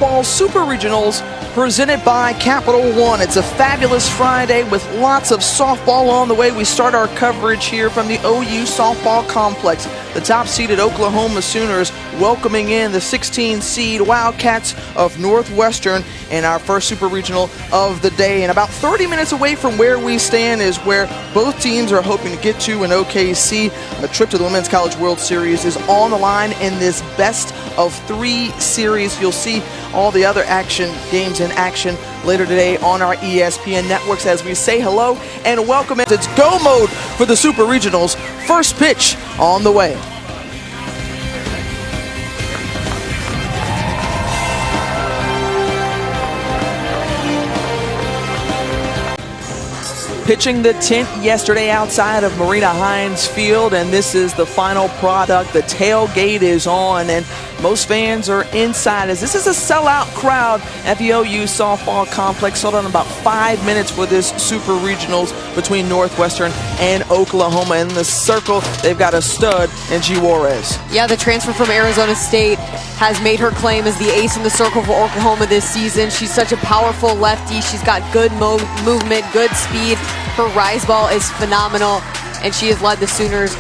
Softball Super Regionals presented by Capital One. It's a fabulous Friday with lots of softball on the way. We start our coverage here from the OU Softball Complex. The top-seeded Oklahoma Sooners welcoming in the 16-seed Wildcats of Northwestern in our first Super Regional of the day. And about 30 minutes away from where we stand is where both teams are hoping to get to in OKC. A trip to the Women's College World Series is on the line in this best-of-3 series. You'll see all the other games in action later today on our ESPN networks as we say hello and welcome. It's go mode for the Super Regionals. First pitch on the way. Pitching the tent yesterday outside of Marina Hines Field, and this is the final product. The tailgate is on, and most fans are inside as this is a sellout crowd at the OU Softball Complex. Sold out in about 5 minutes for this Super Regionals between Northwestern and Oklahoma. In the circle, they've got a stud in G. Juarez. Yeah, the transfer from Arizona State has made her claim as the ace in the circle for Oklahoma this season. She's such a powerful lefty. She's got good movement, good speed. Her rise ball is phenomenal, and she has led the Sooners.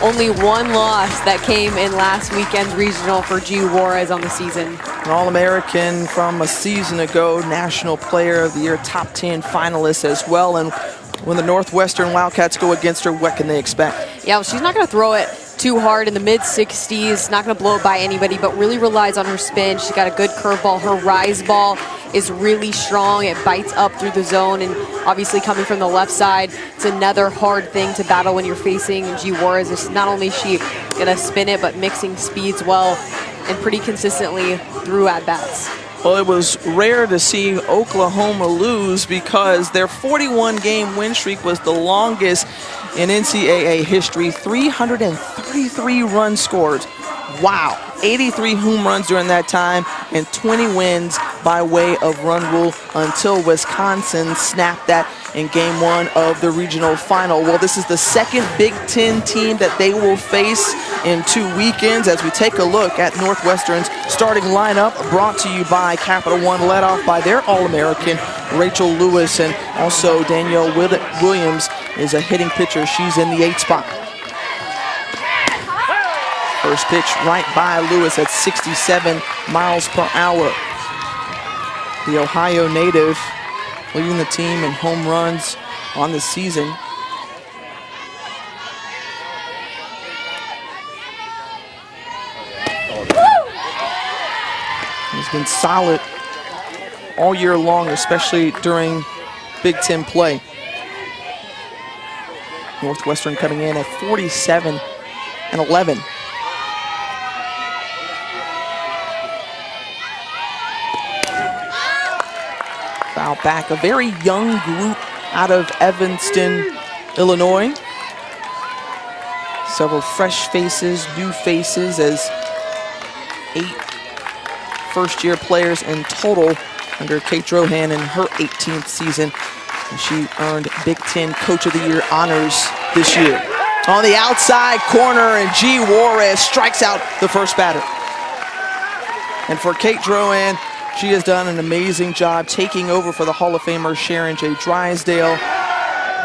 Only one loss that came in last weekend's regional for G. Juarez on the season. An All-American from a season ago, National Player of the Year, top 10 finalist as well. And when the Northwestern Wildcats go against her, what can they expect? Yeah, well, she's not going to throw it too hard in the mid-60s, not going to blow it by anybody, but really relies on her spin. She's got a good curveball. Her rise ball is really strong. It bites up through the zone, and obviously coming from the left side, it's another hard thing to battle when you're facing G. Juarez. It's not only is she going to spin it, but mixing speeds well and pretty consistently through at-bats. Well, it was rare to see Oklahoma lose because their 41-game win streak was the longest in NCAA history. 333 runs scored. Wow. 83 home runs during that time and 20 wins by way of run rule until Wisconsin snapped that in game 1 of the regional final. Well, this is the second Big Ten team that they will face in 2 weekends as we take a look at Northwestern's starting lineup, brought to you by Capital One, led off by their All-American Rachel Lewis, and also Danielle Williams is a hitting pitcher. She's in the 8th spot. First pitch right by Lewis at 67 miles per hour. The Ohio native leading the team in home runs on the season. He's been solid all year long, especially during Big Ten play. Northwestern coming in at 47-11. Foul back, a very young group out of Evanston, Illinois. Several fresh faces, new faces, as 8 first-year players in total under Kate Drohan in her 18th season. And she earned Big Ten Coach of the Year honors this year. On the outside corner, and G. Juarez strikes out the first batter. And for Kate Drohan, she has done an amazing job taking over for the Hall of Famer Sharon J. Drysdale,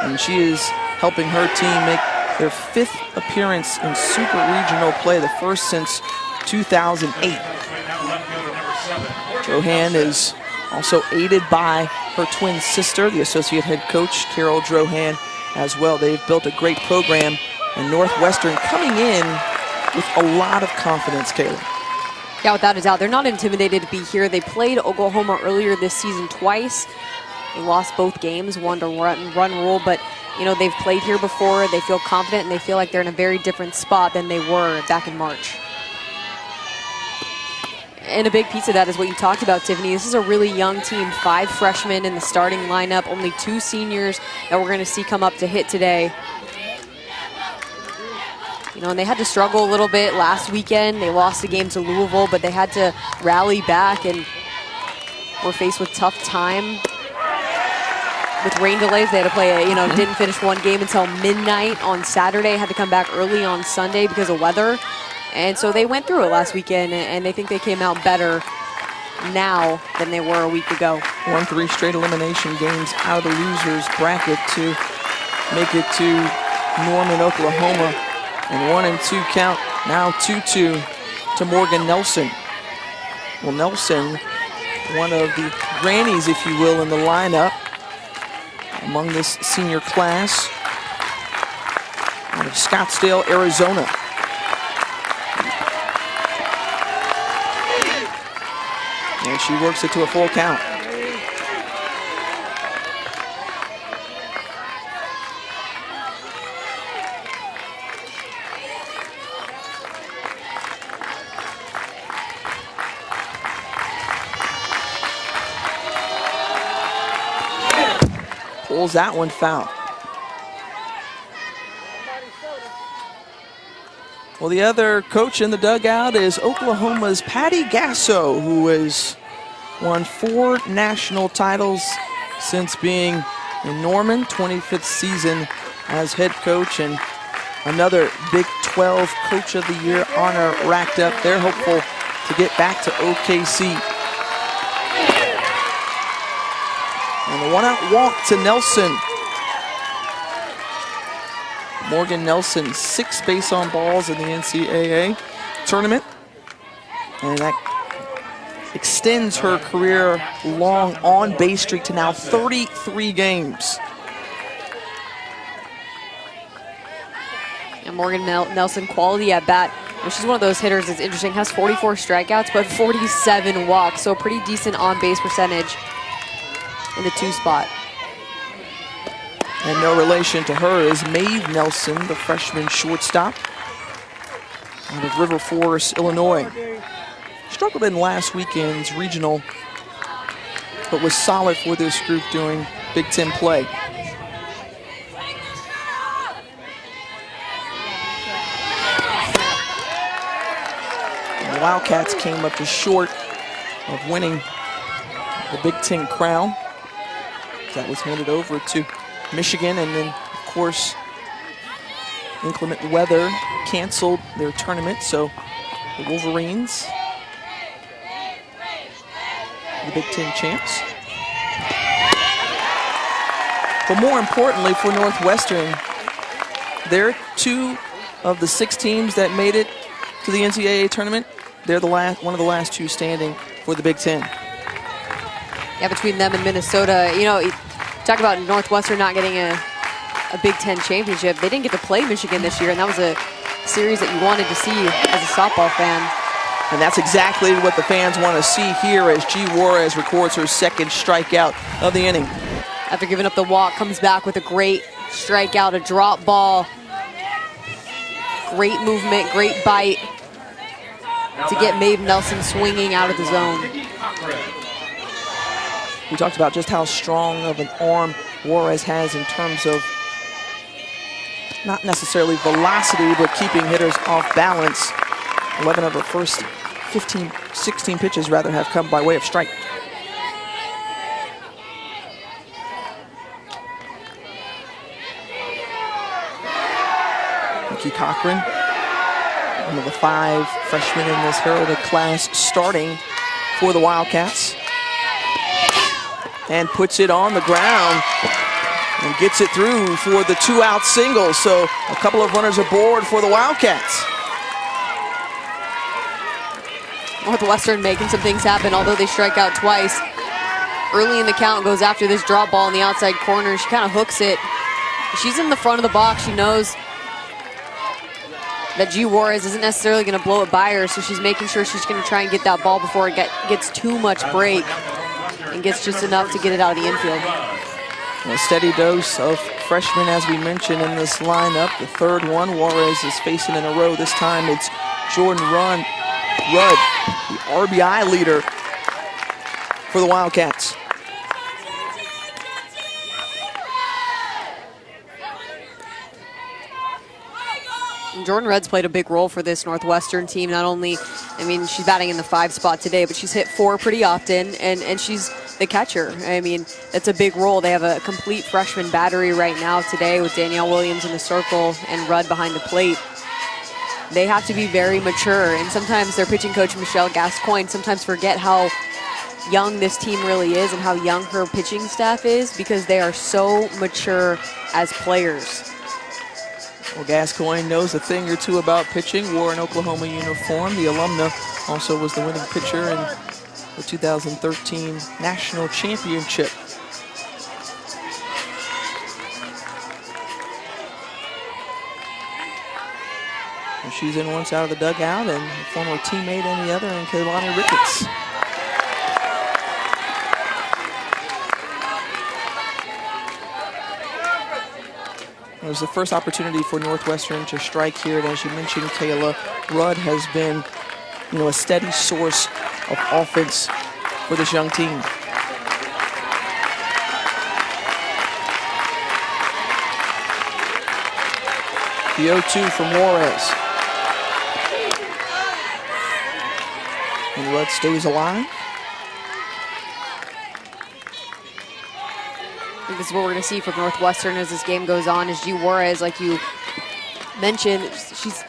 and she is helping her team make their 5th appearance in Super Regional play, the first since 2008. Drohan is also aided by her twin sister, the associate head coach, Carol Drohan, as well. They've built a great program, and Northwestern coming in with a lot of confidence, Kayla. Yeah, without a doubt. They're not intimidated to be here. They played Oklahoma earlier this season twice. They lost both games, one to run rule, but you know, they've played here before. They feel confident, and they feel like they're in a very different spot than they were back in March. And a big piece of that is what you talked about, Tiffany. This is a really young team, 5 freshmen in the starting lineup, only 2 seniors that we're going to see come up to hit today. You know, and they had to struggle a little bit last weekend. They lost the game to Louisville, but they had to rally back and were faced with tough time. With rain delays, they had to play, didn't finish one game until midnight on Saturday, had to come back early on Sunday because of weather. And so they went through it last weekend, and they think they came out better now than they were a week ago. Won 3 straight elimination games out of the losers bracket to make it to Norman, Oklahoma. And 1-2 count, now 2-2 to Morgan Nelson. Well, Nelson, one of the grannies, if you will, in the lineup among this senior class out of Scottsdale, Arizona. And she works it to a full count. Pulls that one foul. Well, the other coach in the dugout is Oklahoma's Patty Gasso, who has won 4 national titles since being in Norman, 25th season as head coach, and another Big 12 Coach of the Year honor racked up. They're hopeful to get back to OKC. And a one-out walk to Nelson. Morgan Nelson, 6 base on balls in the NCAA tournament. And that extends her career long on base streak to now 33 games. And Morgan Nelson, quality at bat. She's one of those hitters that's interesting, has 44 strikeouts, but 47 walks, so a pretty decent on-base percentage in the 2 spot. And no relation to her is Maeve Nelson, the freshman shortstop out of River Forest, Illinois. Struggled in last weekend's regional, but was solid for this group doing Big Ten play. And the Wildcats came up just short of winning the Big Ten crown. That was handed over to Michigan, and then, of course, inclement weather canceled their tournament, so the Wolverines, the Big Ten champs. But more importantly for Northwestern, they're 2 of the 6 teams that made it to the NCAA tournament. They're one of the last 2 standing for the Big Ten. Yeah, between them and Minnesota, you know, talk about Northwestern not getting a Big Ten championship. They didn't get to play Michigan this year, and that was a series that you wanted to see as a softball fan. And that's exactly what the fans want to see here as G. Juarez records her 2nd strikeout of the inning. After giving up the walk, comes back with a great strikeout, a drop ball. Great movement, great bite to get Maeve Nelson swinging out of the zone. We talked about just how strong of an arm Juarez has in terms of not necessarily velocity, but keeping hitters off balance. 11 of her first 16 pitches rather have come by way of strike. Nikki Cochran, one of the 5 freshmen in this heralded class, starting for the Wildcats. And puts it on the ground and gets it through for the 2-out single. So a couple of runners aboard for the Wildcats. Northwestern making some things happen, although they strike out twice. Early in the count, goes after this drop ball in the outside corner. She kind of hooks it. She's in the front of the box. She knows that G. Juarez isn't necessarily going to blow it by her, so she's making sure she's going to try and get that ball before it gets too much break and gets just enough to get it out of the infield. A steady dose of freshmen, as we mentioned, in this lineup. The 3rd one Juarez is facing in a row. This time it's Jordan Rudd, the RBI leader for the Wildcats. Jordan Rudd's played a big role for this Northwestern team. Not only, I mean, she's batting in the 5 spot today, but she's hit 4 pretty often, and she's the catcher. I mean, that's a big role. They have a complete freshman battery right now today with Danielle Williams in the circle and Rudd behind the plate. They have to be very mature, and sometimes their pitching coach, Michelle Gascoigne, sometimes forget how young this team really is and how young her pitching staff is, because they are so mature as players. Well, Gascoigne knows a thing or two about pitching, wore an Oklahoma uniform. The alumna also was the winning pitcher in the 2013 National Championship. And she's in one side of the dugout, and a former teammate in the other, and Kaylani Ricketts. It was the first opportunity for Northwestern to strike here, and as you mentioned, Kayla, Rudd has been, a steady source of offense for this young team. The 0-2 from Juarez. And Rudd stays alive. I think this is what we're going to see from Northwestern as this game goes on, is G. Juarez, like you mentioned, she's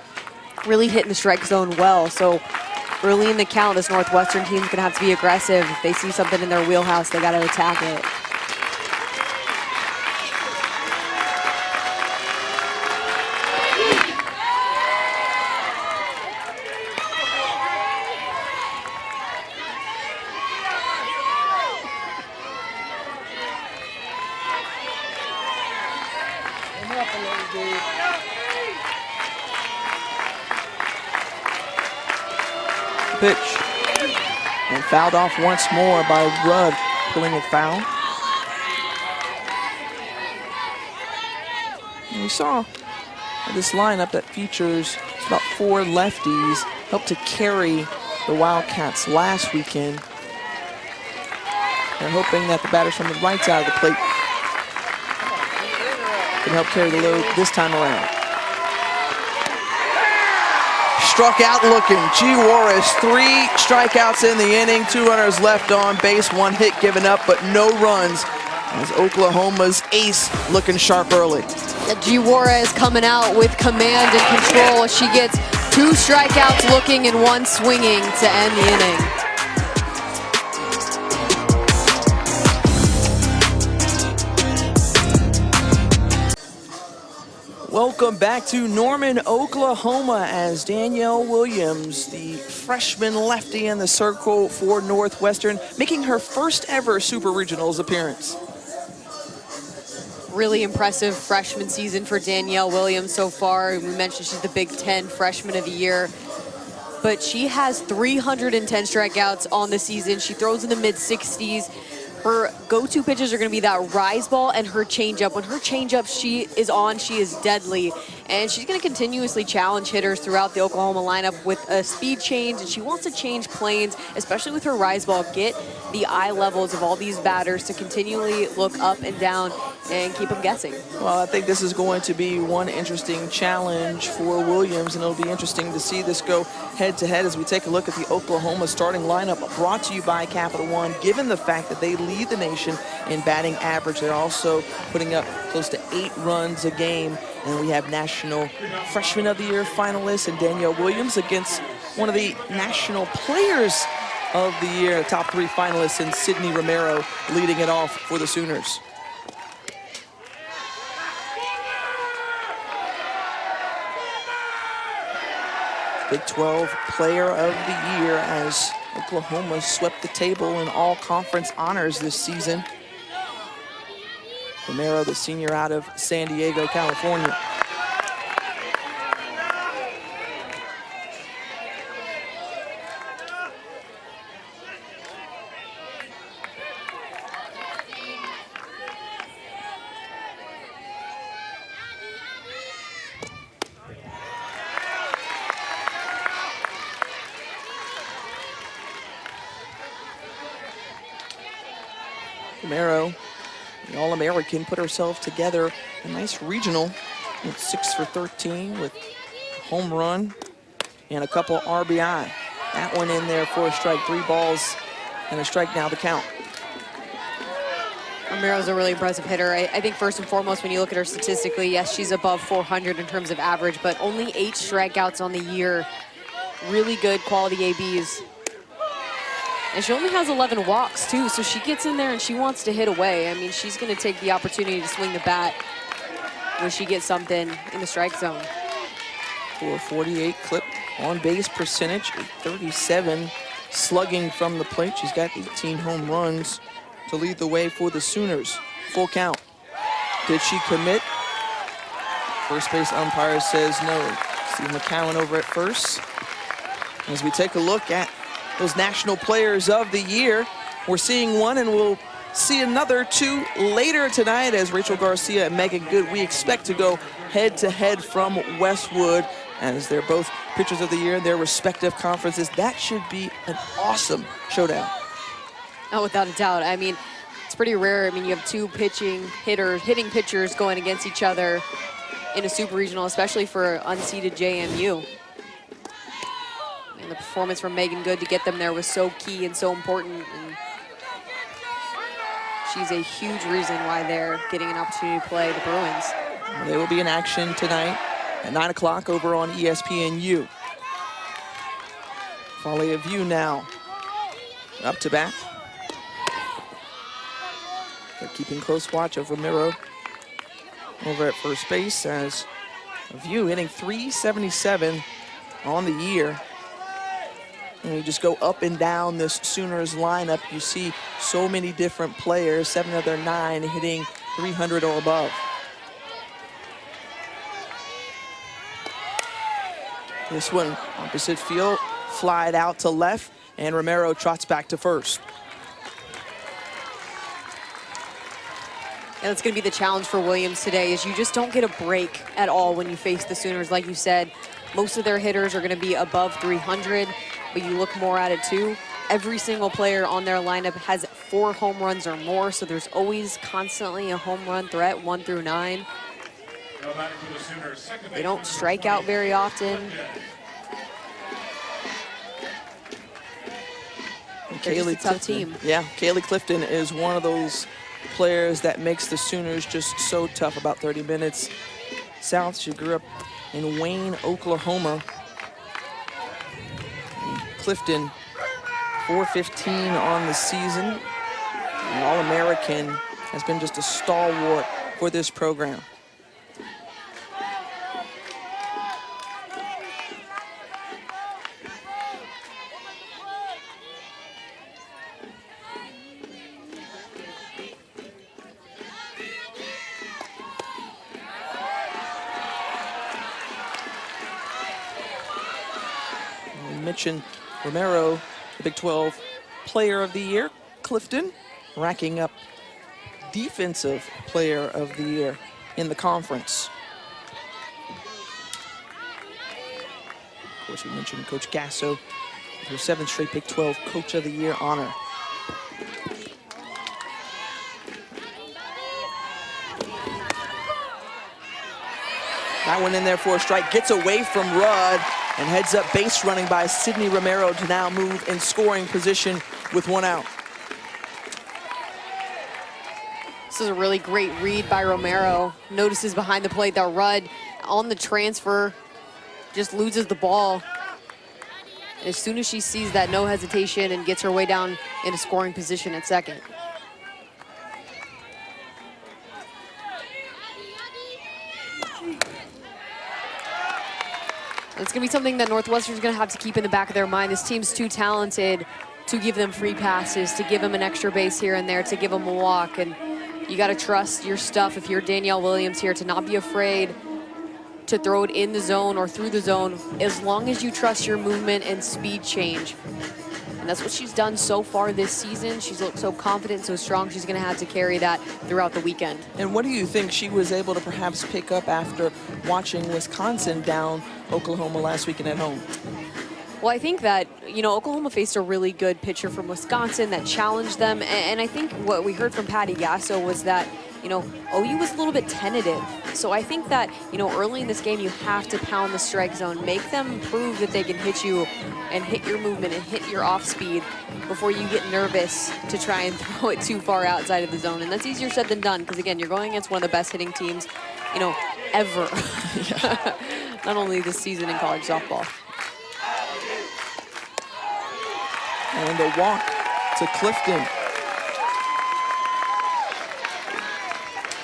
really hitting the strike zone well. So early in the count, this Northwestern team's going to have to be aggressive. If they see something in their wheelhouse, they got to attack it. Pitch. And fouled off once more by Rudd, pulling it foul. And we saw this lineup that features about 4 lefties helped to carry the Wildcats last weekend. They're hoping that the batters from the right side of the plate can help carry the load this time around. Struck out looking. G. Juarez, 3 strikeouts in the inning, 2 runners left on base, 1 hit given up, but no runs as Oklahoma's ace looking sharp early. G. Juarez coming out with command and control. She gets 2 strikeouts looking and 1 swinging to end the inning. Welcome back to Norman, Oklahoma, as Danielle Williams, the freshman lefty in the circle for Northwestern, making her first ever Super Regionals appearance. Really impressive freshman season for Danielle Williams so far. We mentioned she's the Big Ten Freshman of the Year, but she has 310 strikeouts on the season. She throws in the mid-60s. Her go-to pitches are going to be that rise ball and her changeup. When her changeup she is deadly. And she's going to continuously challenge hitters throughout the Oklahoma lineup with a speed change, and she wants to change planes, especially with her rise ball, get the eye levels of all these batters to continually look up and down and keep them guessing. Well, I think this is going to be one interesting challenge for Williams, and it'll be interesting to see this go head-to-head as we take a look at the Oklahoma starting lineup, brought to you by Capital One. Given the fact that they lead the nation in batting average, they're also putting up close to 8 runs a game. And we have National Freshman of the Year finalist and Danielle Williams against one of the National Players of the Year, top 3 finalists, in Sydney Romero, leading it off for the Sooners. Big 12 Player of the Year as Oklahoma swept the table in all conference honors this season. Romero, the senior out of San Diego, California. Romero, the All-American, put herself together a nice regional with 6 for 13 with a home run and a couple RBI. That one in there for a strike, 3 balls and a strike now to count. Romero's a really impressive hitter. I think first and foremost, when you look at her statistically, yes, she's above 400 in terms of average, but only 8 strikeouts on the year. Really good quality ABs. And she only has 11 walks, too, so she gets in there and she wants to hit away. I mean, she's going to take the opportunity to swing the bat when she gets something in the strike zone. 448 clip on base percentage, 37 slugging from the plate. She's got 18 home runs to lead the way for the Sooners. Full count. Did she commit? First base umpire says no. Steve McCowan over at first. As we take a look at those National Players of the Year, we're seeing one and we'll see another two later tonight as Rachel Garcia and Megan Good, we expect to go head-to-head from Westwood as they're both pitchers of the year in their respective conferences. That should be an awesome showdown. Oh, without a doubt. I mean, it's pretty rare. I mean, you have two hitting pitchers going against each other in a super regional, especially for unseeded JMU. And the performance from Megan Good to get them there was so key and so important. And she's a huge reason why they're getting an opportunity to play the Bruins. They will be in action tonight at 9 o'clock over on ESPNU. Volley of View now. Up to bat. They're keeping close watch of Romero over at first base as View hitting .377 on the year. And you just go up and down this Sooners lineup. You see so many different players, 7 of their 9 hitting .300 or above. This one, opposite field, flied out to left, and Romero trots back to first. And that's going to be the challenge for Williams today, is you just don't get a break at all when you face the Sooners. Like you said, most of their hitters are going to be above 300, but you look more at it too. Every single player on their lineup has 4 home runs or more, so there's always constantly a home run threat, 1 through 9. They don't strike out very often. They're just a tough team. Yeah, Kaylee Clifton is one of those players that makes the Sooners just so tough. About 30 minutes south. She grew up in Wayne, Oklahoma. Clifton, 415 on the season. An All-American, has been just a stalwart for this program. Mentioned Romero, the Big 12 Player of the Year. Clifton racking up Defensive Player of the Year in the conference. Of course, we mentioned Coach Gasso, her 7th straight Big 12 Coach of the Year honor. That one in there for a strike, gets away from Rudd, and heads up base running by Sydney Romero to now move in scoring position with 1 out. This is a really great read by Romero. Notices behind the plate that Rudd on the transfer just loses the ball. As soon as she sees that, no hesitation, and gets her way down into scoring position at second. It's going to be something that Northwestern's going to have to keep in the back of their mind. This team's too talented to give them free passes, to give them an extra base here and there, to give them a walk. And you got to trust your stuff if you're Danielle Williams here, to not be afraid to throw it in the zone or through the zone, as long as you trust your movement and speed change. And that's what she's done so far this season. She's looked so confident, so strong. She's going to have to carry that throughout the weekend. And what do you think she was able to perhaps pick up after watching Wisconsin down Oklahoma last weekend at home? Well, I think that, you know, Oklahoma faced a really good pitcher from Wisconsin that challenged them. And I think what we heard from Patty Gasso was that, you know, OU was a little bit tentative. So I think that, you know, early in this game, you have to pound the strike zone, make them prove that they can hit you and hit your movement and hit your off speed before you get nervous to try and throw it too far outside of the zone. And that's easier said than done, because again, you're going against one of the best hitting teams, you know, ever. Not only this season in college softball. And a walk to Clifton.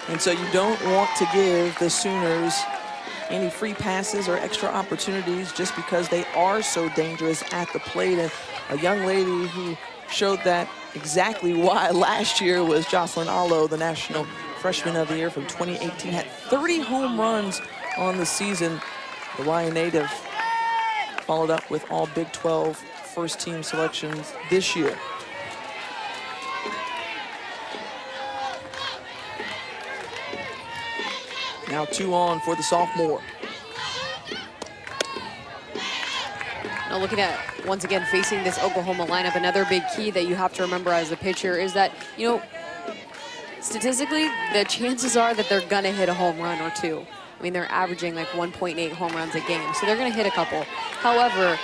And so you don't want to give the Sooners any free passes or extra opportunities just because they are so dangerous at the plate. And a young lady who showed that exactly why last year was Jocelyn Allo, the National Freshman of the Year from 2018, had 30 home runs on the season. The Ryan native followed up with all Big 12 first team selections this year. Now 2 on for the sophomore. Now looking at, once again, facing this Oklahoma lineup, another big key that you have to remember as a pitcher is that, you know, statistically, the chances are that they're gonna hit a home run or two. I mean, they're averaging like 1.8 home runs a game, so they're gonna hit a couple. However,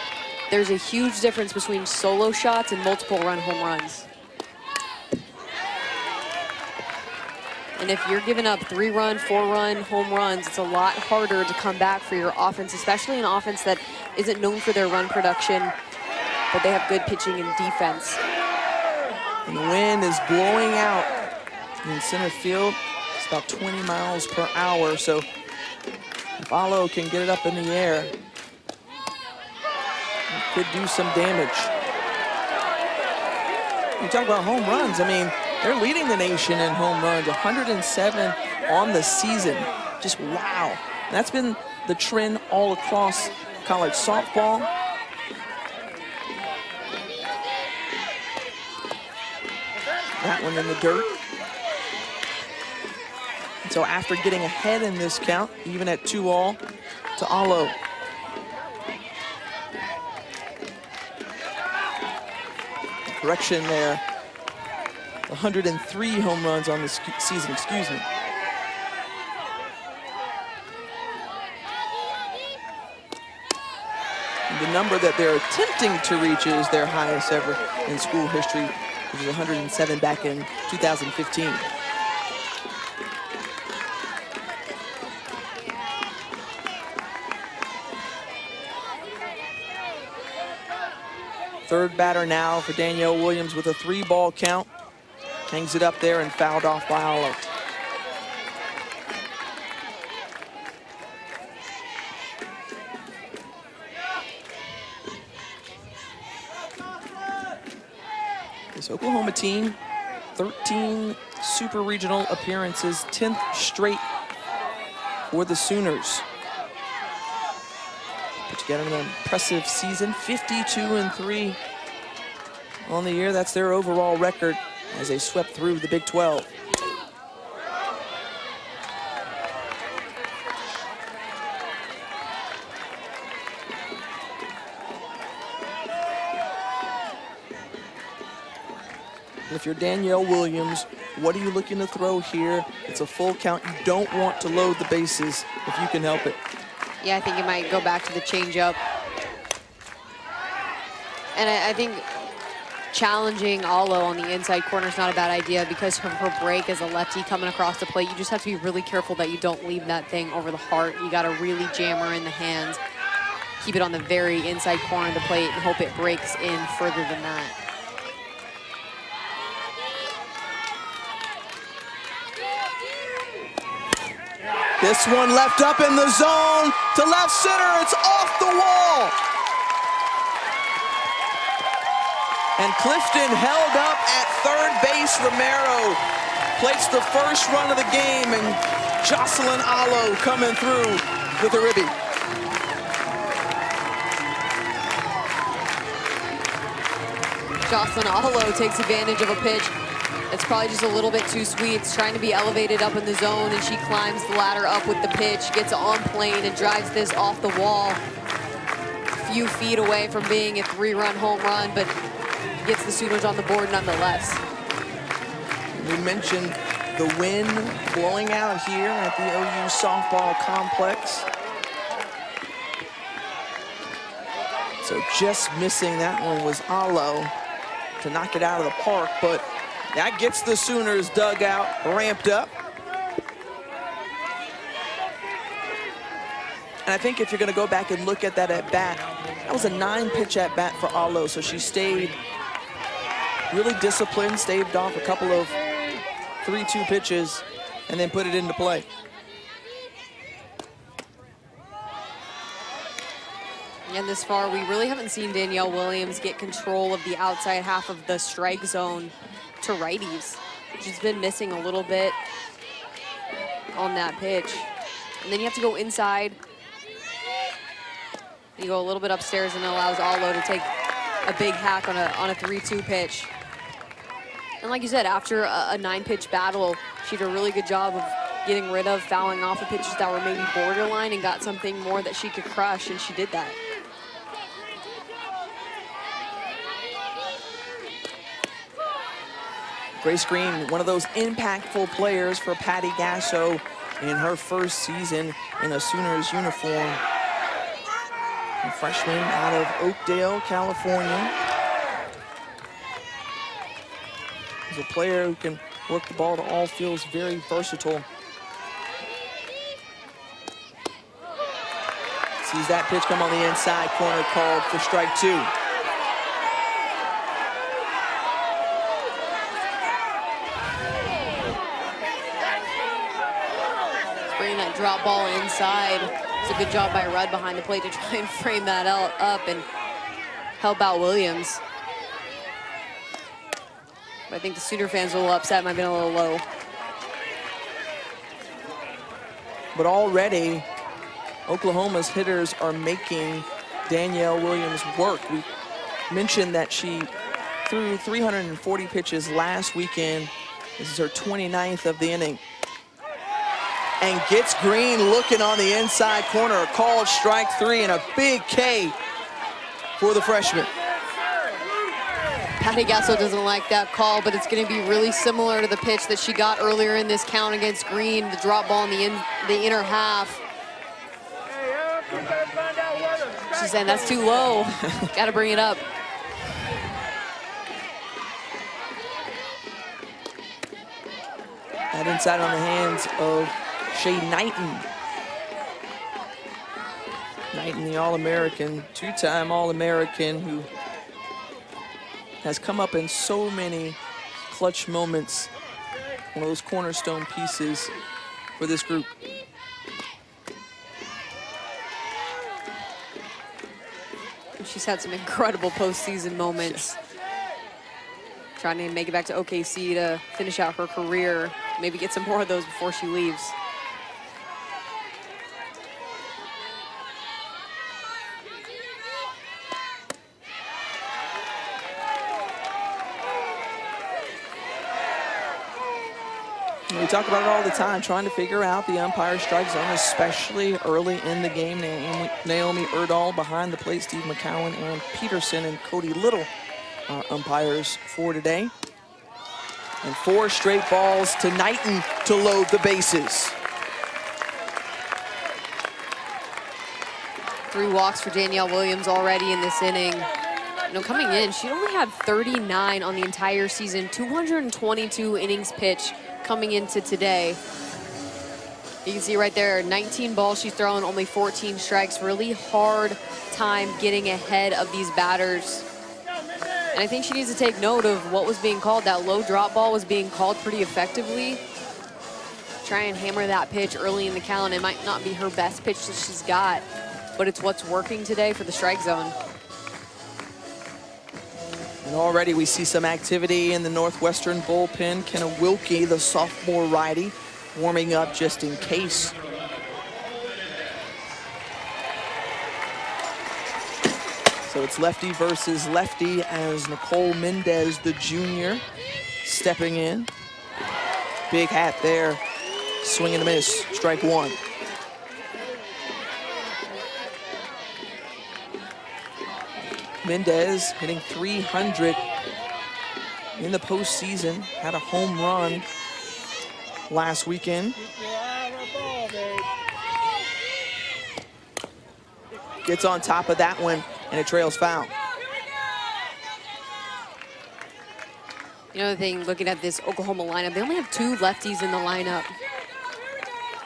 there's a huge difference between solo shots and multiple run home runs. And if you're giving up 3-run, 4-run home runs, it's a lot harder to come back for your offense, especially an offense that isn't known for their run production, but they have good pitching and defense. And the wind is blowing out in center field. It's about 20 miles per hour, so if Allo can get it up in the air, it could do some damage. You talk about home runs, I mean, they're leading the nation in home runs, 107 on the season. Just wow. That's been the trend all across college softball. That one in the dirt. And so after getting ahead in this count, even at 2-all, to Allo. Correction there. 103 home runs on the season, excuse me. And the number that they're attempting to reach is their highest ever in school history, which is 107 back in 2015. Third batter now for Danielle Williams with a 3-ball count. Hangs it up there and fouled off by Allo. This Oklahoma team, 13 super regional appearances, 10th straight for the Sooners. Put together an impressive season, 52-3 on the year. That's their overall record as they swept through the Big 12. If you're Danielle Williams, what are you looking to throw here? It's a full count. You don't want to load the bases if you can help it. Yeah, I think you might go back to the changeup. And I think challenging Allo on the inside corner is not a bad idea because of her break as a lefty coming across the plate. You just have to be really careful that you don't leave that thing over the heart. You got to really jam her in the hands, keep it on the very inside corner of the plate, and hope it breaks in further than that. This one left up in the zone to left center. It's off the wall. And Clifton held up at third base. Romero plates the first run of the game, and Jocelyn Allo coming through with a ribby. Jocelyn Allo takes advantage of a pitch. It's probably just a little bit too sweet. It's trying to be elevated up in the zone, and she climbs the ladder up with the pitch, gets on plane, and drives this off the wall. A few feet away from being a 3-run home run, but gets the Sooners on the board nonetheless. We mentioned the wind blowing out here at the OU softball complex. So just missing that one was Allo to knock it out of the park, but that gets the Sooners dugout ramped up. And I think if you're going to go back and look at that at bat, that was a 9-pitch at bat for Allo, so she stayed really disciplined, staved off a couple of 3-2 pitches, and then put it into play. And this far, we really haven't seen Danielle Williams get control of the outside half of the strike zone to righties. She's been missing a little bit on that pitch. And then you have to go inside. You go a little bit upstairs, and it allows Allo to take a big hack on a 3-2 pitch. And like you said, after a 9-pitch battle, she did a really good job of getting rid of fouling off the pitches that were maybe borderline and got something more that she could crush, and she did that. Grace Green, one of those impactful players for Patty Gasso in her first season in a Sooners uniform. A freshman out of Oakdale, California. He's a player who can work the ball to all fields, very versatile. Sees that pitch come on the inside corner, called for strike 2. Bringing that drop ball inside. It's a good job by Rudd behind the plate to try and frame that up and help out Williams. But I think the Sooner fans are a little upset, might have been a little low. But already, Oklahoma's hitters are making Danielle Williams work. We mentioned that she threw 340 pitches last weekend. This is her 29th of the inning. And gets Green looking on the inside corner, called strike 3, and a big K for the freshman. Patty Gasso doesn't like that call, but it's going to be really similar to the pitch that she got earlier in this count against Green, the drop ball in the inner half. She's saying that's too low. Got to bring it up. That inside on the hands of Shay Knighton. Knighton, the All-American, 2-time All-American, who has come up in so many clutch moments. One of those cornerstone pieces for this group. She's had some incredible postseason moments. Trying to make it back to OKC to finish out her career. Maybe get some more of those before she leaves. We talk about it all the time, trying to figure out the umpire strike zone, especially early in the game. Naomi Erdahl behind the plate, Steve McCowan and Peterson and Cody Little are umpires for today. And 4 straight balls to Knighton to load the bases. 3 walks for Danielle Williams already in this inning. You know, coming in, she only had 39 on the entire season, 222 innings pitched coming into today. You can see right there, 19 balls she's thrown, only 14 strikes. Really hard time getting ahead of these batters. And I think she needs to take note of what was being called. That low drop ball was being called pretty effectively. Try and hammer that pitch early in the count. It might not be her best pitch that she's got, but it's what's working today for the strike zone. And already we see some activity in the Northwestern bullpen. Kenna Wilkie, the sophomore righty, warming up just in case. So it's lefty versus lefty as Nicole Mendez, the junior, stepping in. Big hat there, swing and a miss, strike 1. Mendez hitting 300 in the postseason, had a home run last weekend. Gets on top of that one, and it trails foul. You know the thing, looking at this Oklahoma lineup, they only have 2 lefties in the lineup.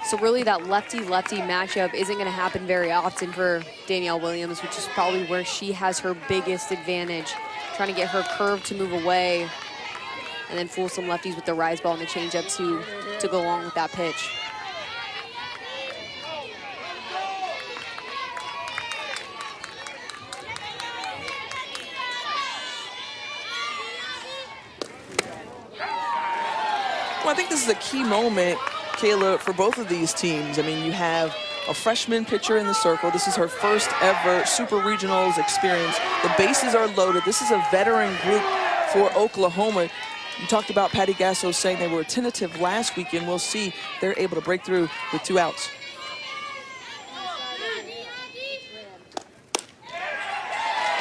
So really that lefty-lefty matchup isn't going to happen very often for Danielle Williams, which is probably where she has her biggest advantage. trying to get her curve to move away and then fool some lefties with the rise ball and the changeup to go along with that pitch. Well, I think this is a key moment, Kayla, for both of these teams. I mean, you have a freshman pitcher in the circle. This is her first ever Super Regionals experience. The bases are loaded. This is a veteran group for Oklahoma. You talked about Patty Gasso saying they were tentative last weekend. We'll see they're able to break through with 2 outs.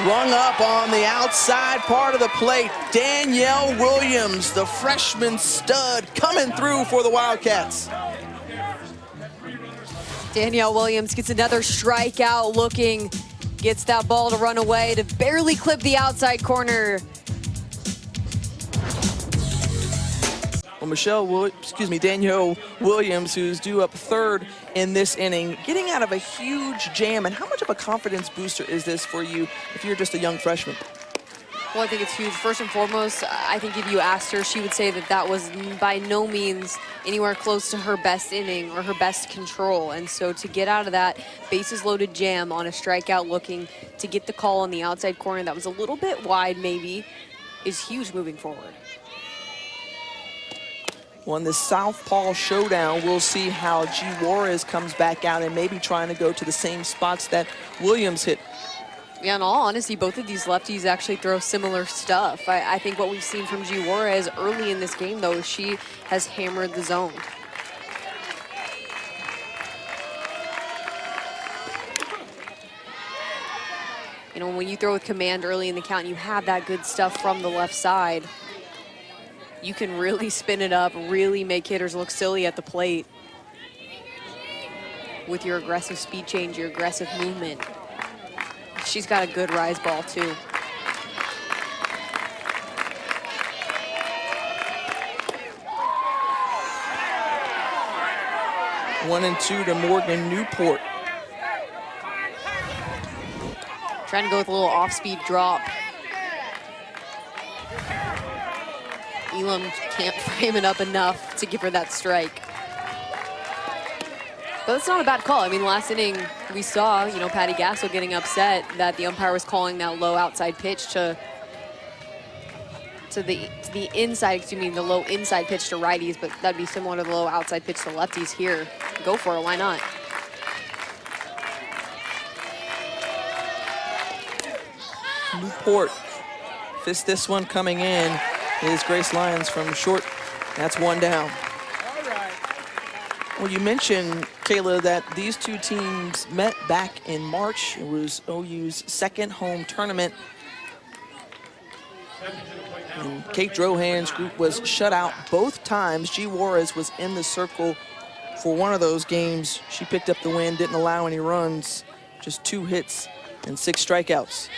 Rung up on the outside part of the plate. Danielle Williams, the freshman stud, coming through for the Wildcats. Danielle Williams gets another strikeout looking, gets that ball to run away to barely clip the outside corner. Well, Danielle Williams, who's due up 3rd in this inning, getting out of a huge jam. And how much of a confidence booster is this for you if you're just a young freshman? Well, I think it's huge. First and foremost, I think if you asked her, she would say that that was by no means anywhere close to her best inning or her best control. And so to get out of that bases loaded jam on a strikeout looking to get the call on the outside corner that was a little bit wide maybe is huge moving forward. Well, in this Southpaw showdown, we'll see how G. Juarez comes back out and maybe trying to go to the same spots that Williams hit. Yeah, in all honesty, both of these lefties actually throw similar stuff. I think what we've seen from G. Juarez early in this game, though, is she has hammered the zone. You know, when you throw with command early in the count, you have that good stuff from the left side. You can really spin it up, really make hitters look silly at the plate with your aggressive speed change, your aggressive movement. She's got a good rise ball, too. One and 2 to Morgan Newport. Trying to go with a little off-speed drop. Elam can't frame it up enough to give her that strike. But it's not a bad call. I mean, last inning we saw, you know, Patty Gasso getting upset that the umpire was calling that low outside pitch to the inside, excuse me, the low inside pitch to righties, but that'd be similar to the low outside pitch to lefties here. Go for it, why not? Newport fists this one coming in. Is Grace Lyons from short. That's 1 down. Well, you mentioned, Kayla, that these two teams met back in March. It was OU's second home tournament. And Kate Drohan's group was shut out both times. G. Juarez was in the circle for one of those games. She picked up the win, didn't allow any runs, just 2 hits and 6 strikeouts.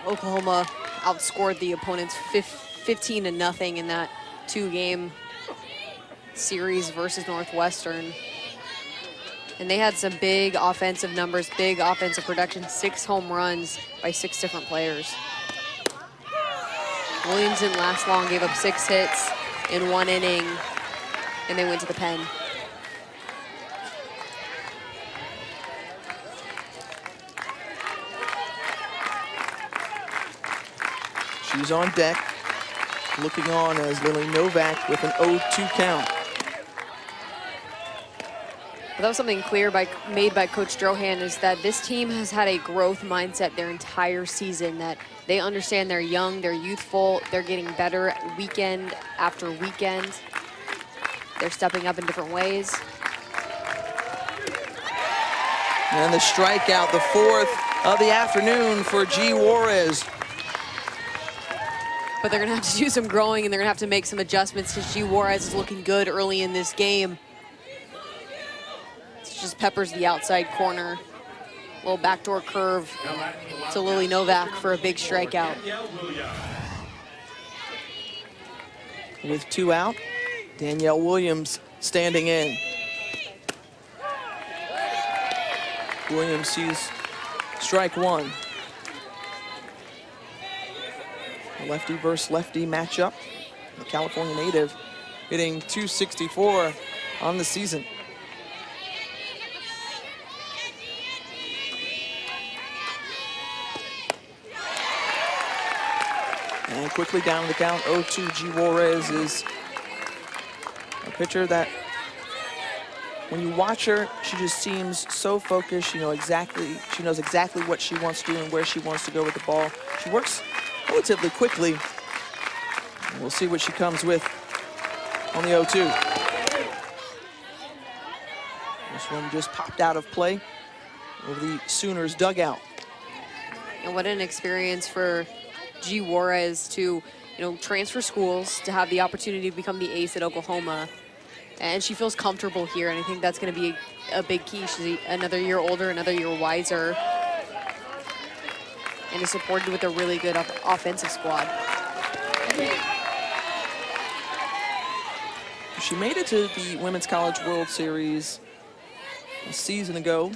Oklahoma outscored the opponents 15-0 in that 2-game series versus Northwestern. And they had some big offensive numbers, big offensive production, 6 home runs by 6 different players. Williams didn't last long, gave up 6 hits in 1 inning, and they went to the pen. She's on deck, looking on as Lily Novak with an 0-2 count. But that was something clear made by Coach Drohan, is that this team has had a growth mindset their entire season, that they understand they're young, they're youthful, they're getting better weekend after weekend. They're stepping up in different ways. And the strikeout, the 4th of the afternoon for G. Juarez. But they're going to have to do some growing, and they're going to have to make some adjustments because G. Juarez is looking good early in this game. It just peppers the outside corner. A little backdoor curve to Lily Novak for a big strikeout. With 2 out, Danielle Williams standing in. Williams sees strike one. A lefty versus lefty matchup. The California native hitting .264 on the season. And quickly down the count, 0-2. G. Juarez is a pitcher that, when you watch her, she just seems so focused. She knows exactly what she wants to do and where she wants to go with the ball. She works relatively quickly. And we'll see what she comes with on the 0-2. This one just popped out of play over the Sooners dugout. And what an experience for G. Juarez to, transfer schools, to have the opportunity to become the ace at Oklahoma. And she feels comfortable here, and I think that's going to be a big key. She's another year older, another year wiser, and is supported with a really good offensive squad. She made it to the Women's College World Series a season ago,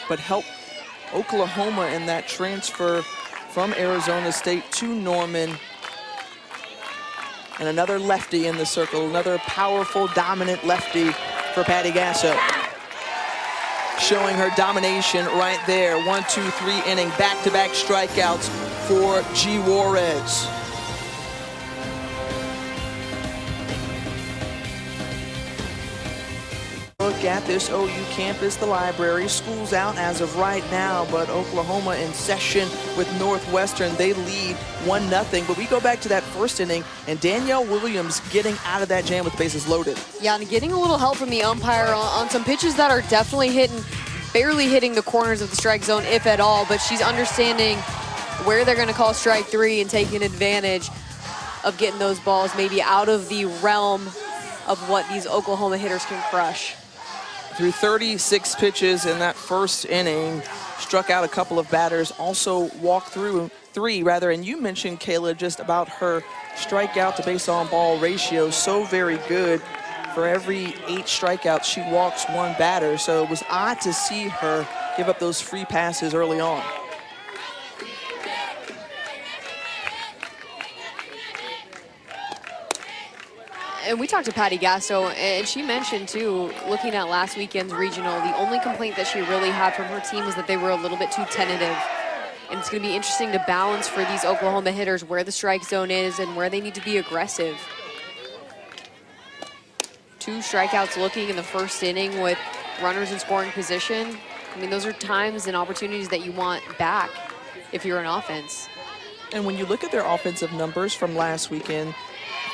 but helped Oklahoma in that transfer from Arizona State to Norman. And another lefty in the circle, another powerful, dominant lefty for Patty Gasso. Showing her domination right there. 1, 2, 3 inning, back-to-back strikeouts for G. Juarez. Look at this OU campus, the library. School's out as of right now, but Oklahoma in session with Northwestern. They lead 1-0, but we go back to that first inning, and Danielle Williams getting out of that jam with bases loaded. Yeah, and getting a little help from the umpire on some pitches that are definitely barely hitting the corners of the strike zone, if at all, but she's understanding where they're going to call strike three and taking advantage of getting those balls maybe out of the realm of what these Oklahoma hitters can crush. Through 36 pitches in that first inning, struck out a couple of batters, also walked through three, and you mentioned, Kayla, just about her strikeout to base on ball ratio, so very good. For every 8 strikeouts, she walks 1 batter, so it was odd to see her give up those free passes early on. And we talked to Patty Gasso, and she mentioned, too, looking at last weekend's regional, the only complaint that she really had from her team was that they were a little bit too tentative. And it's going to be interesting to balance for these Oklahoma hitters where the strike zone is and where they need to be aggressive. 2 strikeouts looking in the first inning with runners in scoring position. I mean, those are times and opportunities that you want back if you're an offense. And when you look at their offensive numbers from last weekend,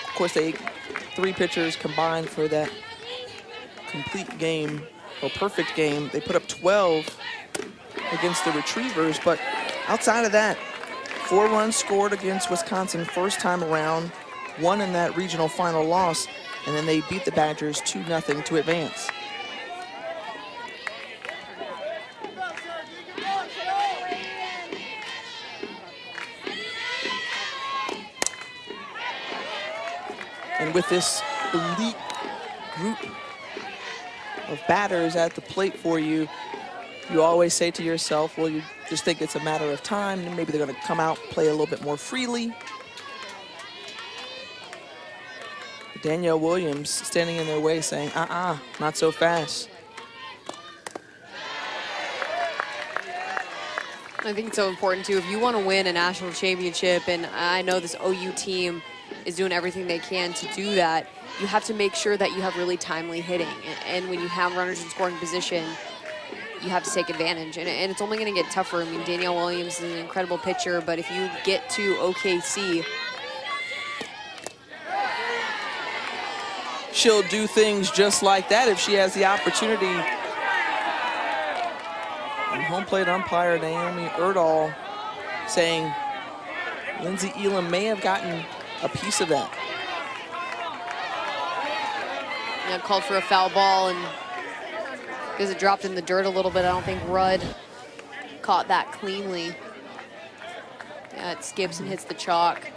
of course, 3 pitchers combined for that complete game, or perfect game. They put up 12 against the Retrievers, but outside of that, 4 runs scored against Wisconsin first time around, 1 in that regional final loss, and then they beat the Badgers 2-0 to advance. And with this elite group of batters at the plate for you, you always say to yourself, well, you just think it's a matter of time, and maybe they're going to come out, play a little bit more freely. Danielle Williams standing in their way saying, not so fast. I think it's so important, too. If you want to win a national championship, and I know this OU team is doing everything they can to do that, you have to make sure that you have really timely hitting. And when you have runners in scoring position, you have to take advantage. And it's only going to get tougher. I mean, Danielle Williams is an incredible pitcher, but if you get to OKC, she'll do things just like that if she has the opportunity. And home plate umpire Naomi Erdahl saying Lindsey Elam may have gotten a piece of that. Yeah, called for a foul ball, and because it dropped in the dirt a little bit, I don't think Rudd caught that cleanly. Yeah, it skips and hits the chalk.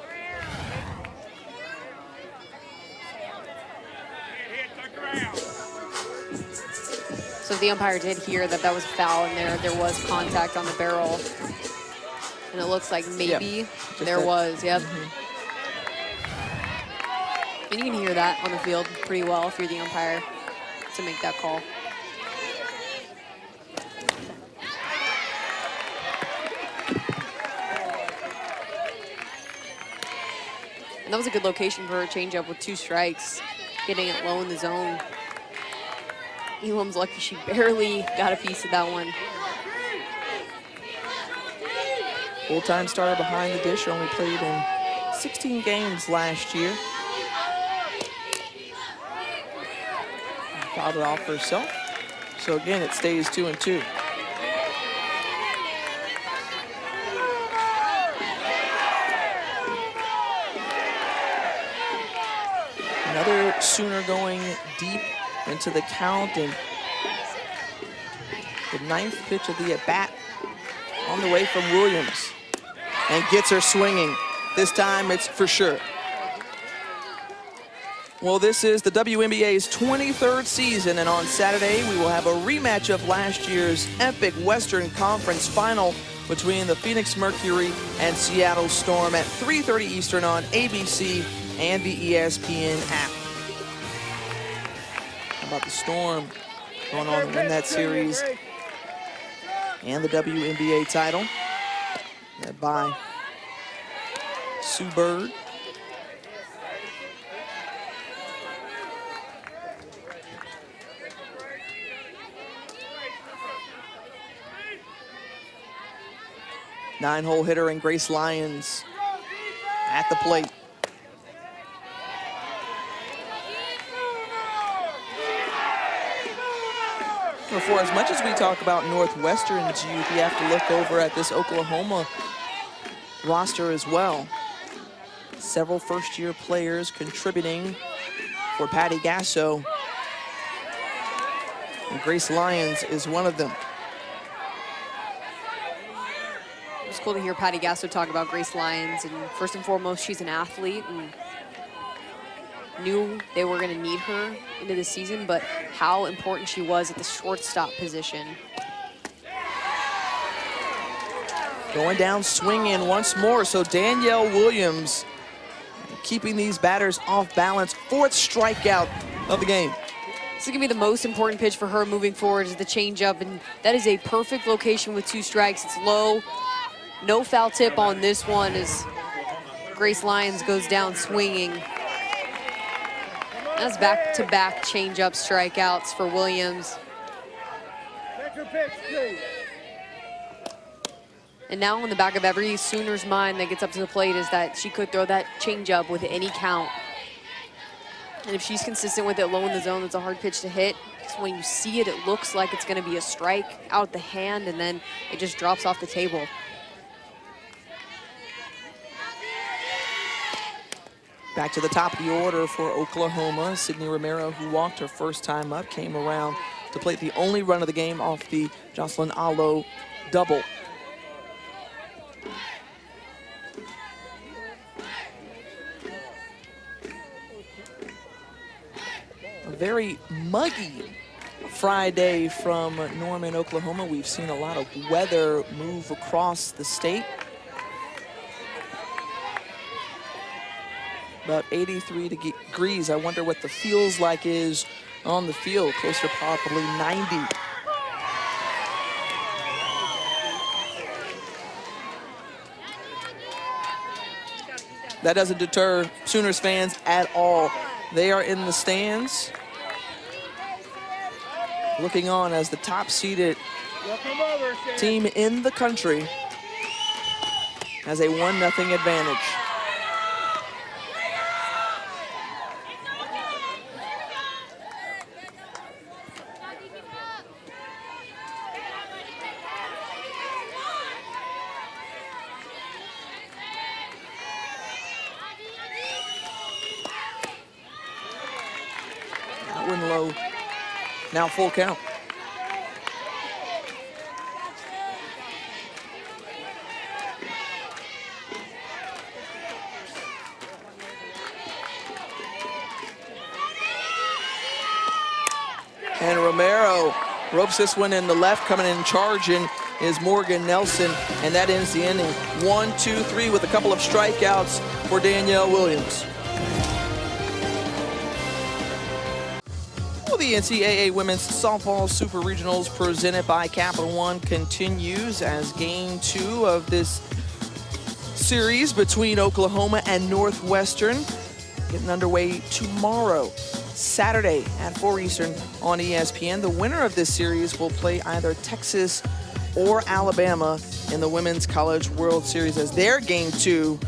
So if the umpire did hear that that was a foul and there was contact on the barrel, and it looks like maybe there was, yep. And you can hear that on the field pretty well if you're the umpire to make that call. And that was a good location for a changeup with 2 strikes, getting it low in the zone. Elam's lucky she barely got a piece of that one. Full-time starter behind the dish, only played in 16 games last year. Fouled it off for herself. So again, it stays 2-2. Another Sooner going deep into the count, and the 9th pitch of the at-bat on the way from Williams, and gets her swinging. This time it's for sure. Well, this is the WNBA's 23rd season, and on Saturday we will have a rematch of last year's epic Western Conference final between the Phoenix Mercury and Seattle Storm at 3:30 Eastern on ABC and the ESPN app. How about the Storm going on to win that series and the WNBA title, led by Sue Bird. Nine-hole hitter and Grace Lyons at the plate. Well, for as much as we talk about Northwestern's youth, you have to look over at this Oklahoma roster as well. Several first-year players contributing for Patty Gasso, and Grace Lyons is one of them. It's cool to hear Patty Gasso talk about Grace Lyons, and first and foremost, she's an athlete, and knew they were going to need her into the season, but how important she was at the shortstop position. Going down swinging once more, so Danielle Williams keeping these batters off balance. 4th strikeout of the game. This is going to be the most important pitch for her moving forward, is the changeup, and that is a perfect location with 2 strikes. It's low, no foul tip on this one as Grace Lyons goes down swinging. That's back-to-back changeup strikeouts for Williams. And now in the back of every Sooners mind that gets up to the plate is that she could throw that changeup with any count. And if she's consistent with it low in the zone, it's a hard pitch to hit. So when you see it, it looks like it's going to be a strike out the hand, and then it just drops off the table. Back to the top of the order for Oklahoma. Sydney Romero, who walked her first time up, came around to plate the only run of the game off the Jocelyn Allo double. A very muggy Friday from Norman, Oklahoma. We've seen a lot of weather move across the state. About 83 degrees. I wonder what the feels like is on the field. Closer to probably 90. That doesn't deter Sooners fans at all. They are in the stands, looking on as the top-seeded team in the country has a 1-0 advantage. Low, now full count. And Romero ropes this one in the left. Coming in charging is Morgan Nelson, and that ends the inning. 1, 2, 3 with a couple of strikeouts for Danielle Williams. Well, the NCAA Women's Softball Super Regionals presented by Capital One continues as game 2 of this series between Oklahoma and Northwestern, getting underway tomorrow, Saturday at 4 Eastern on ESPN. The winner of this series will play either Texas or Alabama in the Women's College World Series, as their game 2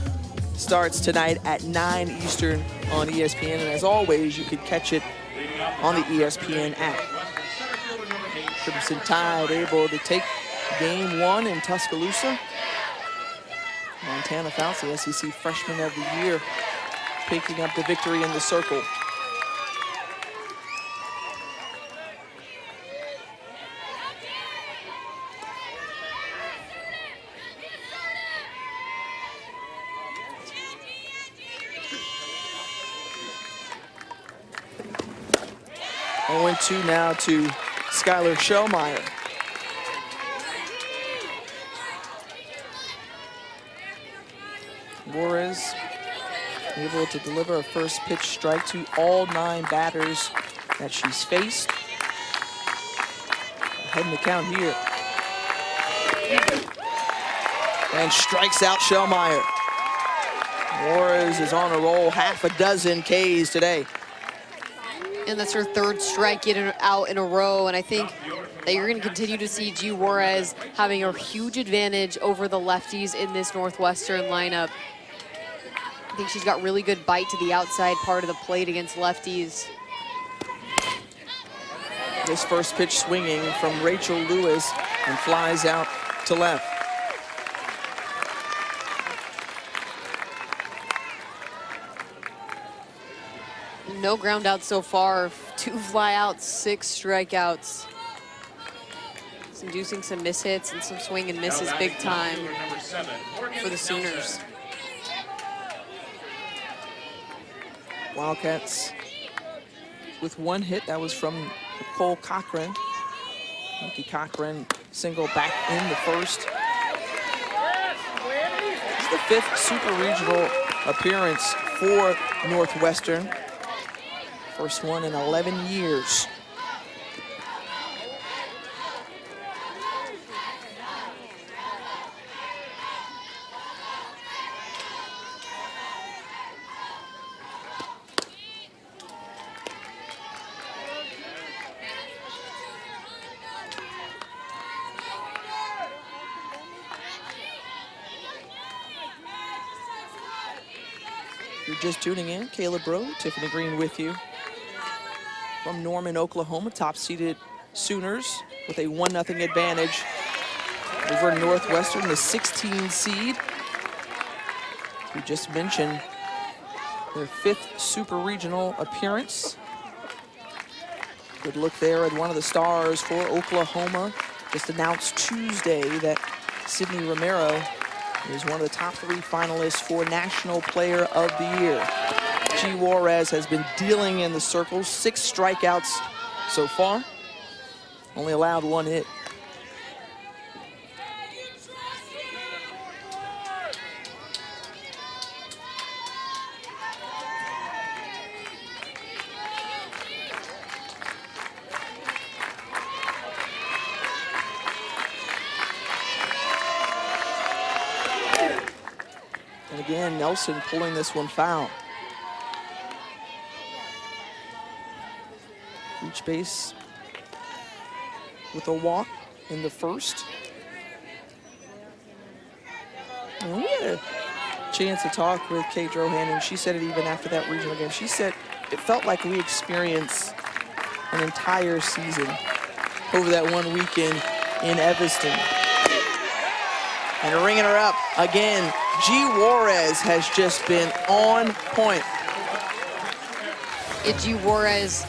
starts tonight at 9 Eastern on ESPN. And as always, you can catch it on the ESPN app. Crimson Tide able to take game 1 in Tuscaloosa. Montana Fouts, the SEC Freshman of the Year, picking up the victory in the circle. Going 2 now to Skylar Schellmeyer. Juarez able to deliver a first pitch strike to all 9 batters that she's faced. Ahead in the count here. And strikes out Schellmeyer. Juarez is on a roll, half a dozen Ks today. And that's her 3rd strike out in a row. And I think that you're going to continue to see G. Juarez having a huge advantage over the lefties in this Northwestern lineup. I think she's got really good bite to the outside part of the plate against lefties. This first pitch swinging from Rachel Lewis and flies out to left. No ground outs so far, 2 flyouts, 6 strikeouts. It's inducing some mishits and some swing and misses big time for the Sooners. Wildcats with 1 hit. That was from Nicole Cochran. Nikki Cochran single back in the first. It's the 5th Super Regional appearance for Northwestern. First one in 11 years. You're just tuning in, Caleb Rowe, Tiffany Green with you from Norman, Oklahoma. Top-seeded Sooners with a 1-0 advantage over Northwestern, the 16 seed. We just mentioned their 5th Super Regional appearance. Good look there at one of the stars for Oklahoma. Just announced Tuesday that Sydney Romero is one of the top 3 finalists for National Player of the Year. G. Juarez has been dealing in the circles, 6 strikeouts so far, only allowed 1 hit. And again, Nelson pulling this one foul. Reach base with a walk in the first. And we had a chance to talk with Kate Drohan, and she said it even after that regional game. She said it felt like we experienced an entire season over that one weekend in Evanston. And ringing her up again, G. Juarez has just been on point. G. Juarez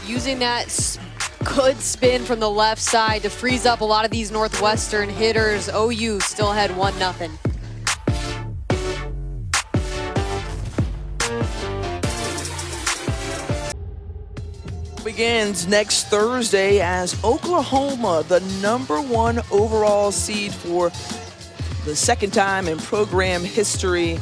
using that good spin from the left side to freeze up a lot of these Northwestern hitters. OU still had 1-0. begins next Thursday as Oklahoma, the #1 overall seed for the second time in program history.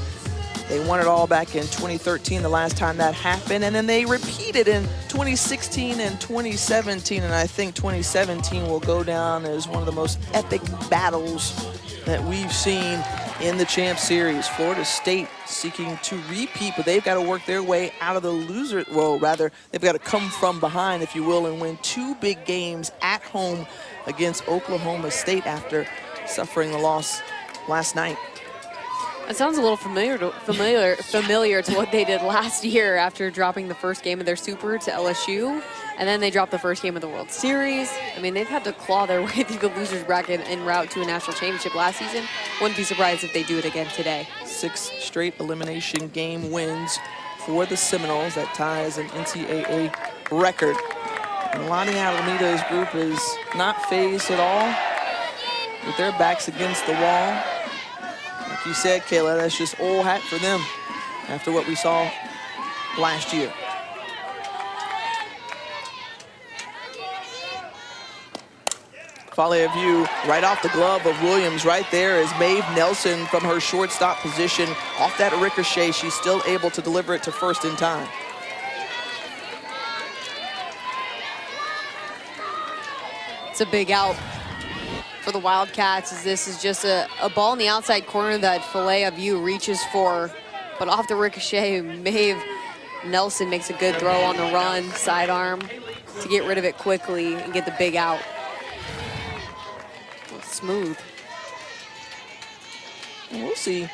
They won it all back in 2013, the last time that happened, and then they repeated in 2016 and 2017, and I think 2017 will go down as one of the most epic battles that we've seen in the Champ Series. Florida State seeking to repeat, but they've got to work their way out of the loser, well, rather, they've got to come from behind, if you will, and win 2 big games at home against Oklahoma State after suffering the loss last night. It sounds a little familiar to what they did last year after dropping the first game of their Super to LSU, and then they dropped the first game of the World Series. I mean, they've had to claw their way through the losers bracket en route to a national championship last season. Wouldn't be surprised if they do it again today. 6 straight elimination game wins for the Seminoles. That ties an NCAA record. And Lonnie Alameda's group is not phased at all, with their backs against the wall. Like you said, Kayla, that's just old hat for them after what we saw last year. Volley of view right off the glove of Williams. Right there is Maeve Nelson from her shortstop position. Off that ricochet, she's still able to deliver it to first in time. It's a big out for the Wildcats, as this is just a ball in the outside corner that Volley of view reaches for, but off the ricochet, Maeve Nelson makes a good throw on the run, sidearm, to get rid of it quickly and get the big out. Smooth. And we'll see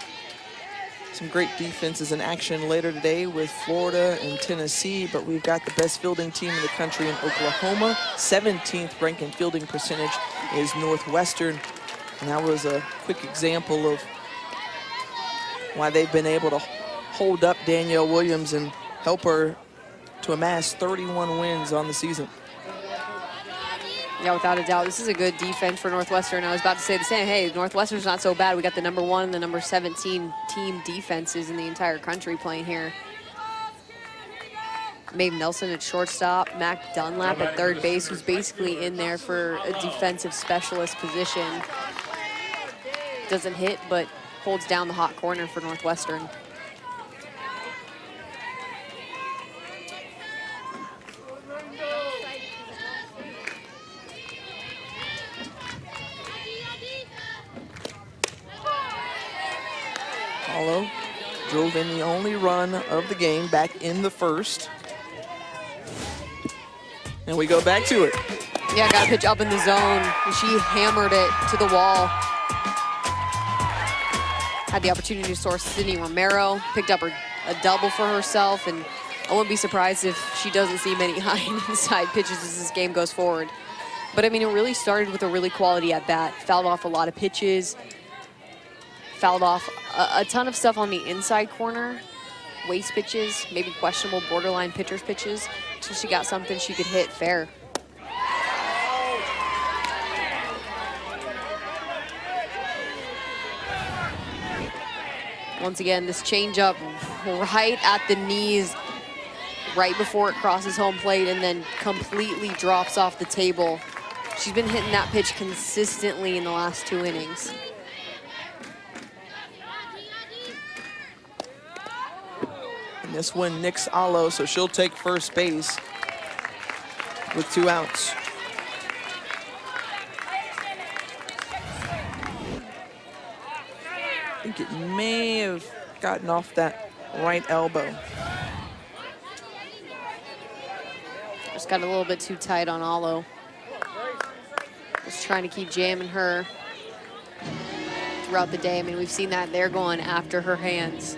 some great defenses in action later today with Florida and Tennessee, but we've got the best fielding team in the country in Oklahoma. 17th ranked in fielding percentage is Northwestern, and that was a quick example of why they've been able to hold up Danielle Williams and help her to amass 31 wins on the season. Yeah, without a doubt. This is a good defense for Northwestern. I was about to say the same. Hey, Northwestern's not so bad. We got the #1 and the #17 team defenses in the entire country playing here. Maeve Nelson at shortstop, Mac Dunlap at third base, who's basically in there for a defensive specialist position. Doesn't hit, but holds down the hot corner for Northwestern. Paulo drove in the only run of the game back in the first. And we go back to it. Yeah, got a pitch up in the zone, and she hammered it to the wall. Had the opportunity to source Sydney Romero, picked up a double for herself, and I wouldn't be surprised if she doesn't see many high and inside pitches as this game goes forward. But I mean, it really started with a really quality at bat. Fouled off a lot of pitches, fouled off a ton of stuff on the inside corner, waste pitches, maybe questionable borderline pitcher's pitches, so she got something she could hit fair. Once again, this changeup right at the knees, right before it crosses home plate, and then completely drops off the table. She's been hitting that pitch consistently in the last 2 innings. And this one, Nix Allo, so she'll take first base with 2 outs. I think it may have gotten off that right elbow. Just got a little bit too tight on Allo. Just trying to keep jamming her throughout the day. I mean, we've seen that they're going after her hands.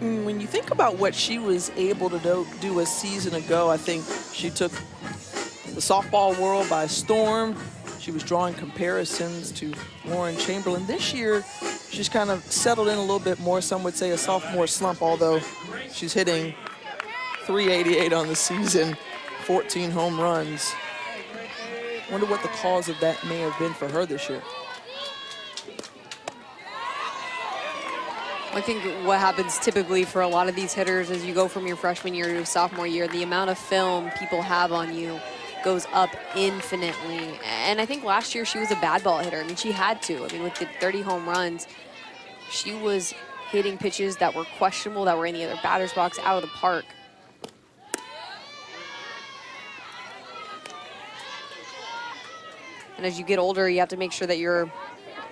When you think about what she was able to do a season ago, I think she took the softball world by storm. She was drawing comparisons to Lauren Chamberlain. This year, she's kind of settled in a little bit more. Some would say a sophomore slump, although she's hitting .388 on the season, 14 home runs. Wonder what the cause of that may have been for her this year. I think what happens typically for a lot of these hitters is you go from your freshman year to sophomore year, the amount of film people have on you goes up infinitely. And I think last year she was a bad ball hitter. I mean, she had to. I mean, with the 30 home runs, she was hitting pitches that were questionable, that were in the other batter's box, out of the park. And as you get older, you have to make sure that you're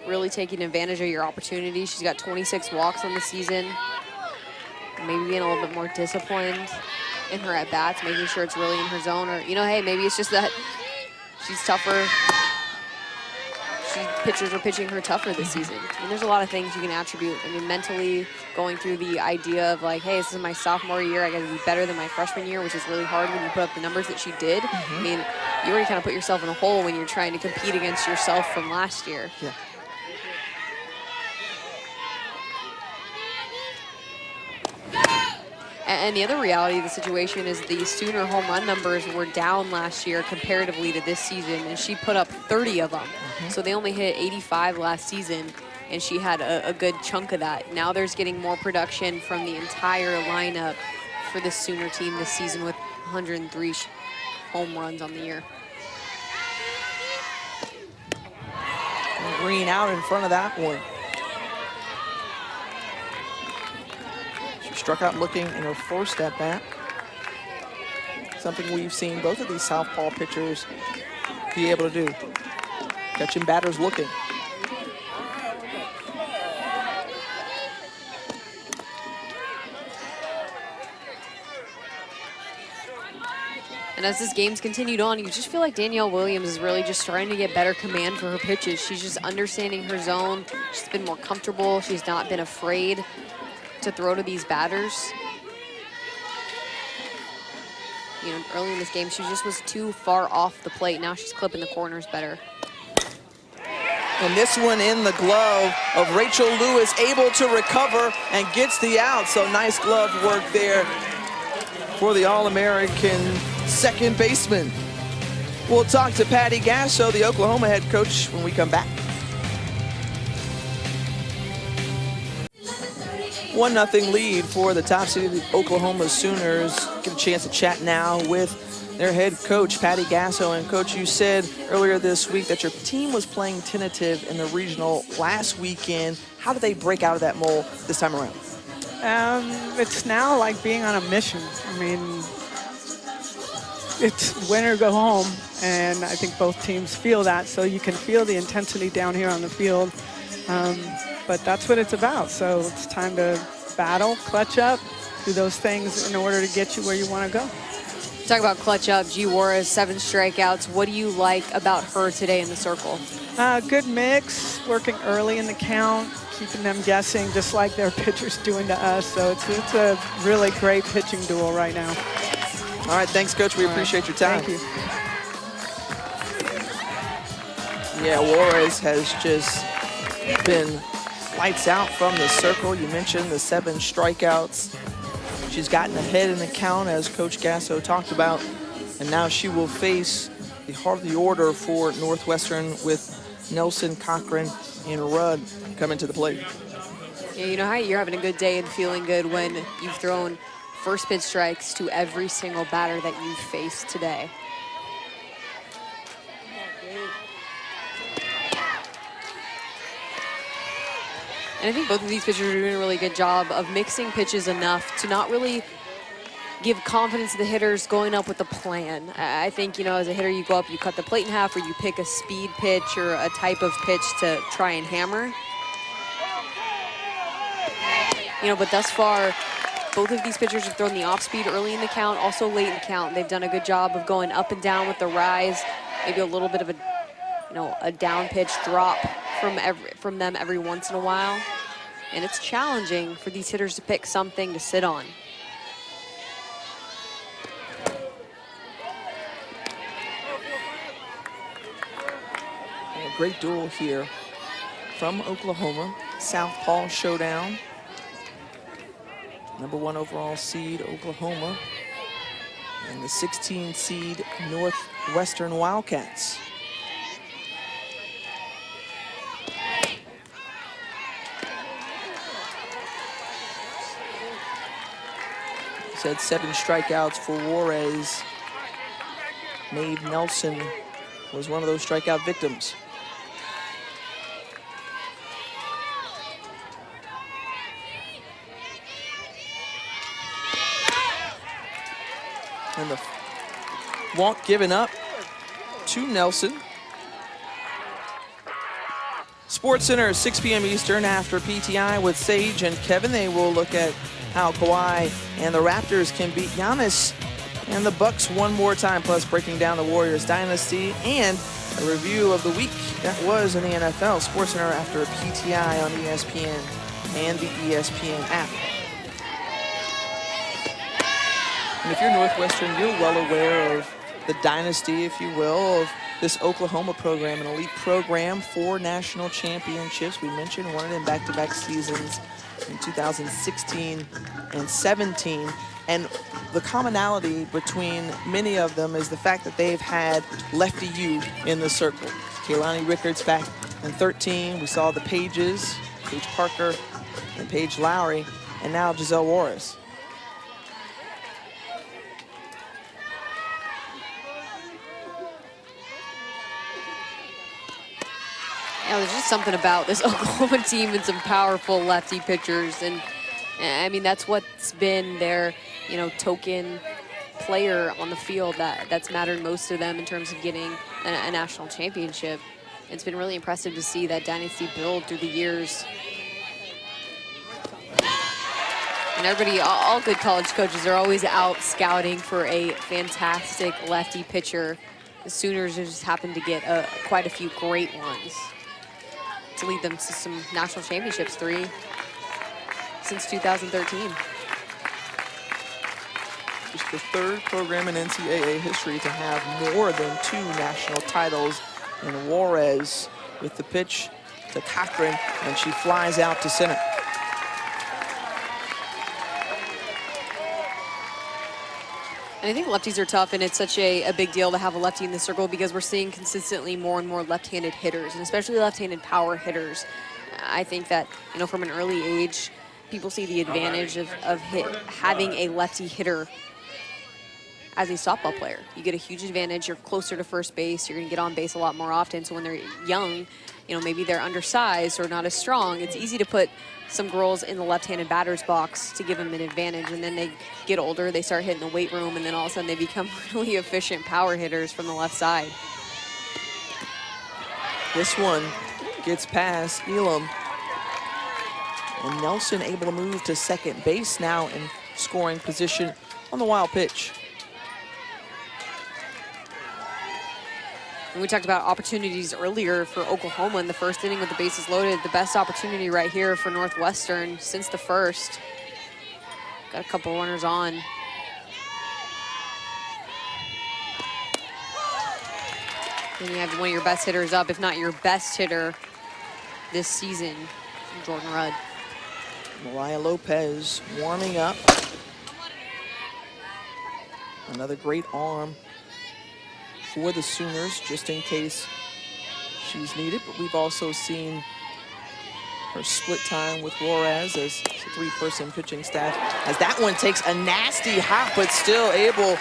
really taking advantage of your opportunities. She's got 26 walks on the season. Maybe being a little bit more disciplined in her at-bats, making sure it's really in her zone. Or, you know, hey, maybe it's just that she's tougher. Pitchers are pitching her tougher this season. I mean, there's a lot of things you can attribute. I mean, mentally going through the idea of like, hey, this is my sophomore year. I got to be better than my freshman year, which is really hard when you put up the numbers that she did. I mean, you already kind of put yourself in a hole when you're trying to compete against yourself from last year. Yeah. And the other reality of the situation is the Sooner home run numbers were down last year comparatively to this season, and she put up 30 of them. So they only hit 85 last season, and she had a good chunk of that. Now there's getting more production from the entire lineup for the Sooner team this season with 103 home runs on the year. Green out in front of that one. Struck out looking in her first at bat. Something we've seen both of these southpaw pitchers be able to do. Catching batters looking. And as this game's continued on, you just feel like Danielle Williams is really just trying to get better command for her pitches. She's just understanding her zone. She's been more comfortable. She's not been afraid to throw to these batters. You know, early in this game, she just was too far off the plate. Now she's clipping the corners better. And this one in the glove of Rachel Lewis, able to recover and gets the out. So nice glove work there for the All-American second baseman. We'll talk to Patty Gasso, the Oklahoma head coach, when we come back. 1-0 lead for the top seeded Oklahoma Sooners. Get a chance to chat now with their head coach, Patty Gasso. And Coach, you said earlier this week that your team was playing tentative in the regional last weekend. How did they break out of that mold this time around? It's now like being on a mission. I mean, it's win or go home, and I think both teams feel that, so you can feel the intensity down here on the field. But that's what it's about. So it's time to battle, clutch up, do those things in order to get you where you want to go. Talk about clutch up. G. Juarez, 7 strikeouts. What do you like about her today in the circle? Good mix, working early in the count, keeping them guessing just like their pitchers doing to us. So it's a really great pitching duel right now. All right, thanks, Coach. We appreciate your time. Thank you. Yeah, Juarez has just been lights out from the circle. You mentioned the 7 strikeouts. She's gotten ahead in the count, as Coach Gasso talked about, and now she will face the heart of the order for Northwestern with Nelson, Cochran, and Rudd coming to the plate. Yeah, you know how you're having a good day and feeling good when you've thrown first pitch strikes to every single batter that you've faced today. And I think both of these pitchers are doing a really good job of mixing pitches enough to not really give confidence to the hitters going up with a plan. I think, you know, as a hitter, you go up, you cut the plate in half, or you pick a speed pitch or a type of pitch to try and hammer. You know, but thus far, both of these pitchers have thrown the off speed early in the count, also late in the count. They've done a good job of going up and down with the rise, maybe a little bit of a, you know, a down pitch drop from them every once in a while. And it's challenging for these hitters to pick something to sit on. A great duel here from Oklahoma. Southpaw showdown. #1 overall seed Oklahoma and the 16 seed Northwestern Wildcats. had 7 strikeouts for Juarez. Maeve Nelson was one of those strikeout victims. And the walk given up to Nelson. Sports Center, 6 p.m. Eastern after PTI with Sage and Kevin. They will look at how Kawhi and the Raptors can beat Giannis and the Bucks one more time, plus breaking down the Warriors dynasty and a review of the week that was in the NFL. Sports Center after PTI on ESPN and the ESPN app. And if you're Northwestern, you're well aware of the dynasty, if you will, of this Oklahoma program, an elite program, 4 national championships. We mentioned one of them back-to-back seasons in 2016 and 17. And the commonality between many of them is the fact that they've had Lefty U in the circle. Kaylani Rickards back in 13. We saw the Pages, Paige Parker and Paige Lowry, and now Giselle Juarez. Yeah, there's just something about this Oklahoma team and some powerful lefty pitchers, and I mean that's what's been their, you know, token player on the field that's mattered most to them in terms of getting a national championship. It's been really impressive to see that dynasty build through the years. And everybody, all good college coaches are always out scouting for a fantastic lefty pitcher. The Sooners just happened to get quite a few great ones to lead them to some national championships, 3 since 2013. Just the 3rd program in NCAA history to have more than 2 national titles. And Juarez with the pitch to Cochran, and she flies out to center. And I think lefties are tough, and it's such a big deal to have a lefty in the circle because we're seeing consistently more and more left-handed hitters, and especially left-handed power hitters. I think that, you know, from an early age, people see the advantage of having a lefty hitter as a softball player. You get a huge advantage. You're closer to first base. You're going to get on base a lot more often. So when they're young, you know, maybe they're undersized or not as strong, it's easy to put some girls in the left-handed batter's box to give them an advantage. And then they get older, they start hitting the weight room, and then all of a sudden they become really efficient power hitters from the left side. This one gets past Elam. And Nelson able to move to second base now in scoring position on the wild pitch. And we talked about opportunities earlier for Oklahoma in the first inning with the bases loaded. The best opportunity right here for Northwestern since the first. Got a couple runners on. And you have one of your best hitters up, if not your best hitter this season, Jordan Rudd. Mariah Lopez warming up. Another great arm for the Sooners, just in case she's needed. But we've also seen her split time with Juarez as a 3-person pitching staff. As that one takes a nasty hop, but still able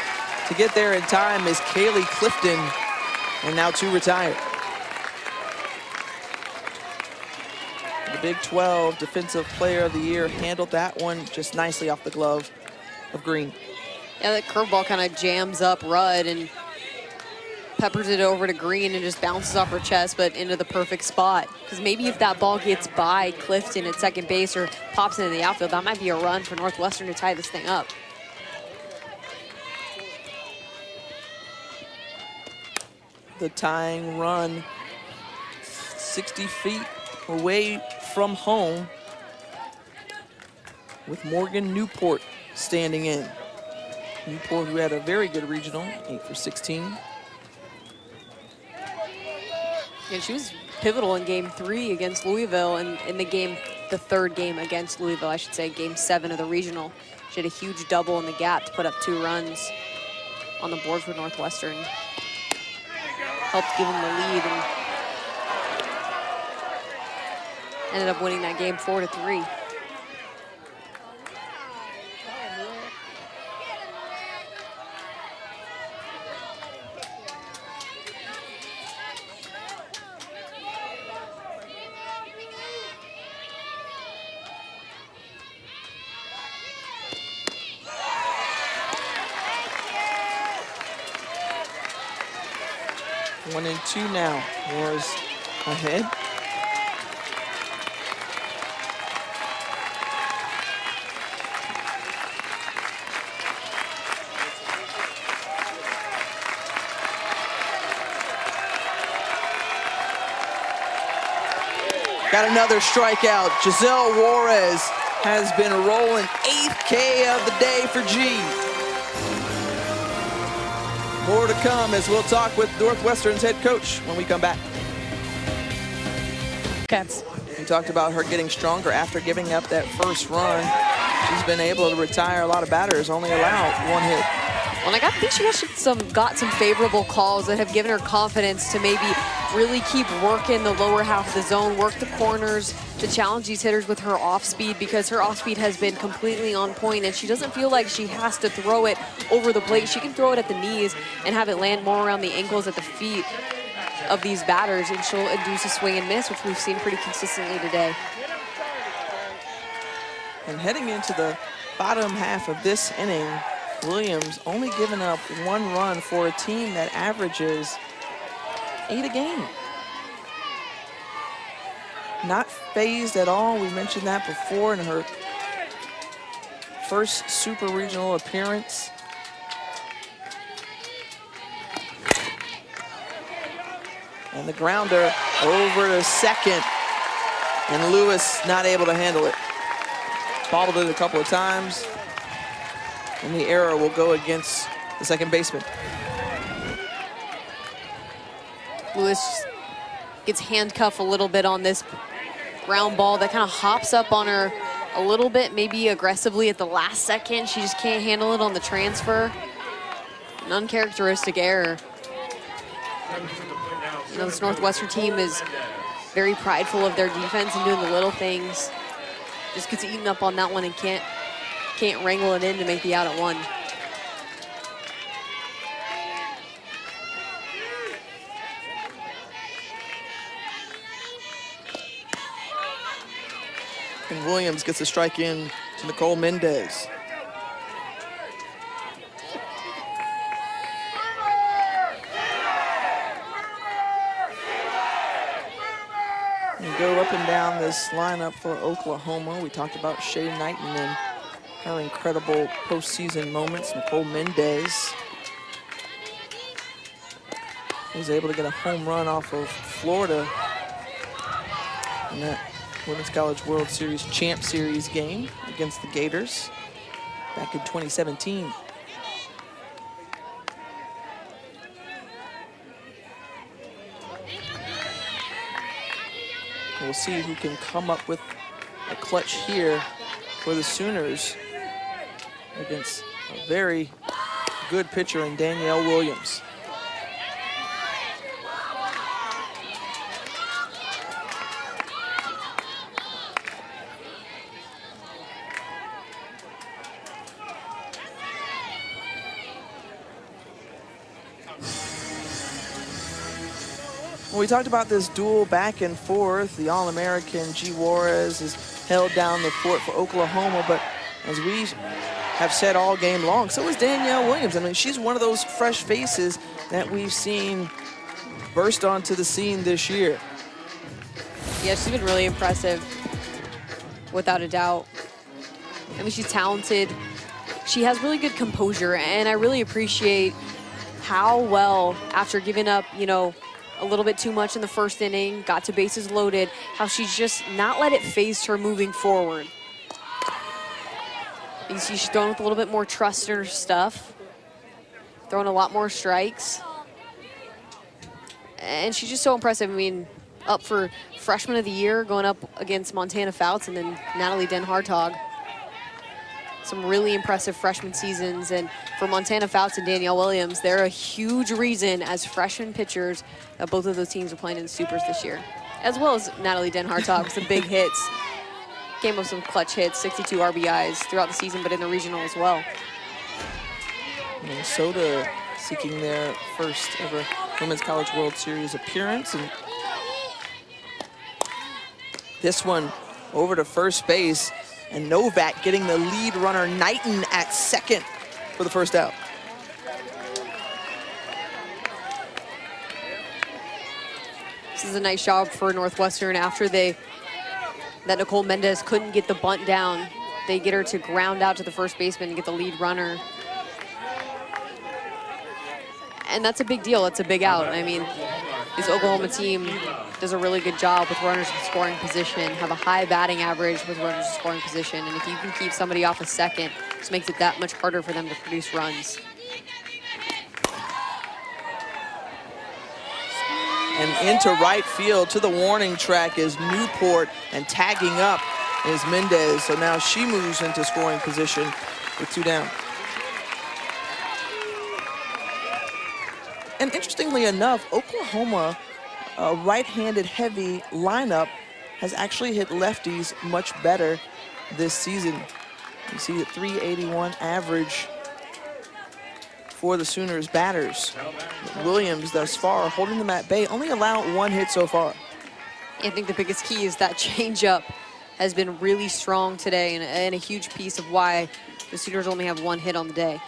to get there in time is Kaylee Clifton, and now 2 retired. The Big 12 Defensive Player of the Year handled that one just nicely off the glove of Green. Yeah, that curveball kind of jams up Rudd and peppers it over to Green and just bounces off her chest, but into the perfect spot. Because maybe if that ball gets by Clifton at second base or pops into the outfield, that might be a run for Northwestern to tie this thing up. The tying run 60 feet away from home with Morgan Newport standing in. Newport, who had a very good regional, 8 for 16. And she was pivotal in game 3 against Louisville, and in the third game against Louisville, I should say, game 7 of the regional. She had a huge double in the gap to put up 2 runs on the board for Northwestern. Helped give them the lead and ended up winning that game 4-3. 1-2 now. Wars ahead. Got another strikeout. Giselle Juarez has been rolling 8th K of the day for G. More to come as we'll talk with Northwestern's head coach when we come back. Cats. We talked about her getting stronger after giving up that first run. She's been able to retire a lot of batters, only allow 1 hit. Well, I think she got some favorable calls that have given her confidence to maybe really keep working the lower half of the zone, work the corners, to challenge these hitters with her off speed, because her off speed has been completely on point and she doesn't feel like she has to throw it over the plate. She can throw it at the knees and have it land more around the ankles at the feet of these batters, and she'll induce a swing and miss, which we've seen pretty consistently today. And heading into the bottom half of this inning, Williams only giving up 1 run for a team that averages 8 a game. Not phased at all. We mentioned that before in her first super regional appearance. And the grounder over to second. And Lewis not able to handle it. Bobbled it a couple of times. And the error will go against the second baseman. Lewis gets handcuffed a little bit on this ground ball that kind of hops up on her a little bit, maybe aggressively at the last second. She just can't handle it on the transfer. An uncharacteristic error. You know, this Northwestern team is very prideful of their defense and doing the little things. Just gets eaten up on that one and can't wrangle it in to make the out at 1. And Williams gets a strike in to Nicole Mendez. And go up and down this lineup for Oklahoma. We talked about Shay Knighton and her incredible postseason moments. Nicole Mendez was able to get a home run off of Florida in that Women's College World Series Champ Series game against the Gators back in 2017. We'll see who can come up with a clutch here for the Sooners against a very good pitcher in Danielle Williams. Well, we talked about this duel back and forth. The All-American G. Juarez has held down the fort for Oklahoma, but as we have said all game long, so is Danielle Williams. I mean, she's one of those fresh faces that we've seen burst onto the scene this year. Yeah, she's been really impressive, without a doubt. I mean, she's talented. She has really good composure, and I really appreciate how well, after giving up, you know, a little bit too much in the first inning, got to bases loaded, how she's just not let it phase her moving forward. You see she's throwing with a little bit more trust in her stuff, throwing a lot more strikes. And she's just so impressive. I mean, up for Freshman of the Year, going up against Montana Fouts and then Natalie Den Hartog. Some really impressive freshman seasons, and for Montana Fouts and Danielle Williams, they're a huge reason as freshman pitchers that both of those teams are playing in the Supers this year, as well as Natalie Den Hartog with some big hits. Came up with some clutch hits, 62 RBIs throughout the season, but in the regional as well. Minnesota seeking their first ever Women's College World Series appearance, and this one over to first base. And Novak getting the lead runner, Knighton, at second for the first out. This is a nice job for Northwestern after that Nicole Mendez couldn't get the bunt down. They get her to ground out to the first baseman and get the lead runner. And that's a big deal. It's a big out. I mean, this Oklahoma team does a really good job with runners in scoring position, have a high batting average with runners in scoring position. And if you can keep somebody off a second, it just makes it that much harder for them to produce runs. And into right field to the warning track is Newport, and tagging up is Mendez. So now she moves into scoring position with 2 down. And interestingly enough, Oklahoma, a right-handed heavy lineup, has actually hit lefties much better this season. You see the 381 average for the Sooners batters. Williams thus far holding them at bay, only allowed 1 hit so far. I think the biggest key is that changeup has been really strong today, and a huge piece of why the Sooners only have 1 hit on the day.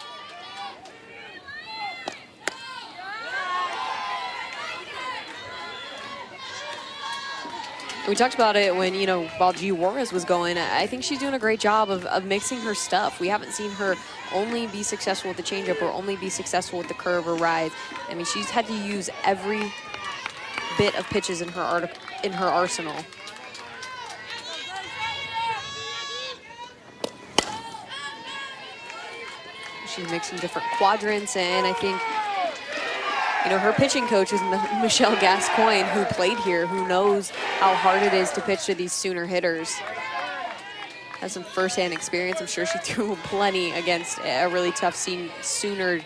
We talked about it when, while G. Juarez was going. I think she's doing a great job of mixing her stuff. We haven't seen her only be successful with the changeup or only be successful with the curve or rise. I mean, she's had to use every bit of pitches in her arsenal. She's mixing different quadrants, and I think her pitching coach is Michelle Gascoigne, who played here, who knows how hard it is to pitch to these Sooner hitters. Has some firsthand experience. I'm sure she threw plenty against a really tough Sooner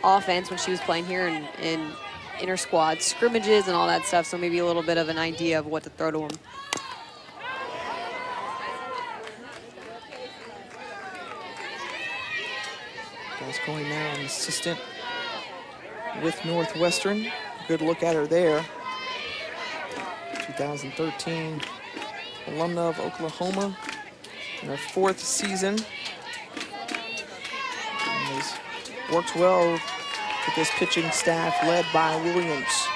offense when she was playing here in inter-squad scrimmages and all that stuff, so maybe a little bit of an idea of what to throw to them. Gascoigne now an assistant with Northwestern. Good look at her there. 2013 alumna of Oklahoma in her 4th season. And has worked well with this pitching staff led by Williams.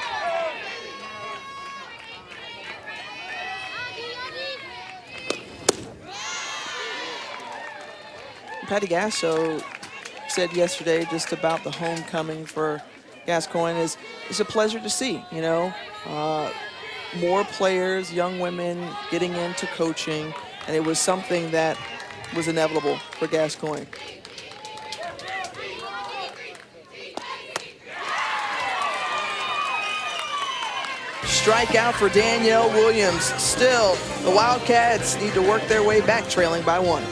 Patty Gasso said yesterday just about the homecoming for Gascoigne is a pleasure to see, more players, young women getting into coaching, and it was something that was inevitable for Gascoigne. Strikeout for Danielle Williams. Still, the Wildcats need to work their way back, trailing by 1.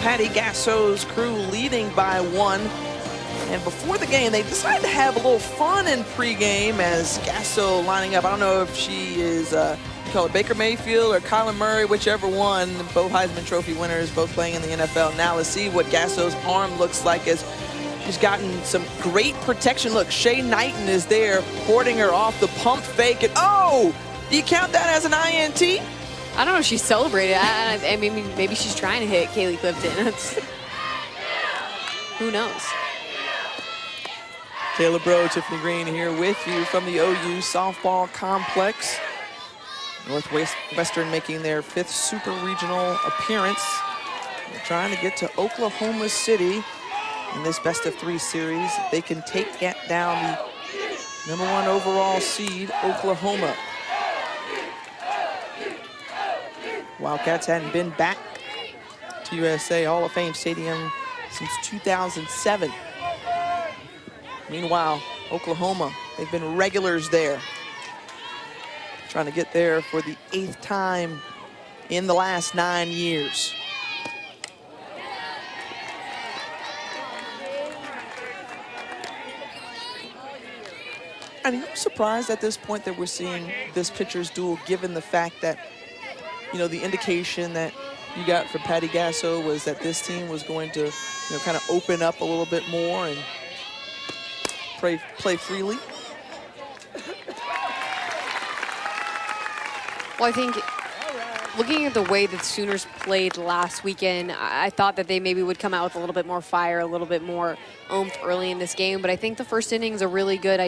Patty Gasso's crew leading by 1. And before the game, they decided to have a little fun in pregame as Gasso lining up. I don't know if she is, you call it Baker Mayfield or Kyler Murray, whichever one. Both Heisman Trophy winners, both playing in the NFL. Now let's see what Gasso's arm looks like as she's gotten some great protection. Look, Shay Knighton is there, hoarding her off the pump fake. And oh, do you count that as an INT? I don't know if she celebrated. I mean, maybe she's trying to hit Kaylee Clifton. Who knows? Taylor Bro, Tiffany Green here with you from the OU softball complex. Northwestern making their 5th super regional appearance. They're trying to get to Oklahoma City in this best-of-3 series. They can take down the #1 overall seed, Oklahoma. Wildcats hadn't been back to USA Hall of Fame Stadium since 2007. Meanwhile, Oklahoma, they've been regulars there. Trying to get there for the 8th time in the last 9 years. I'm surprised at this point that we're seeing this pitcher's duel, given the fact that, the indication that you got from Patty Gasso was that this team was going to, kind of open up a little bit more and play freely. Well, I think looking at the way that Sooners played last weekend, I thought that they maybe would come out with a little bit more fire, a little bit more oomph early in this game. But I think the first innings are really good.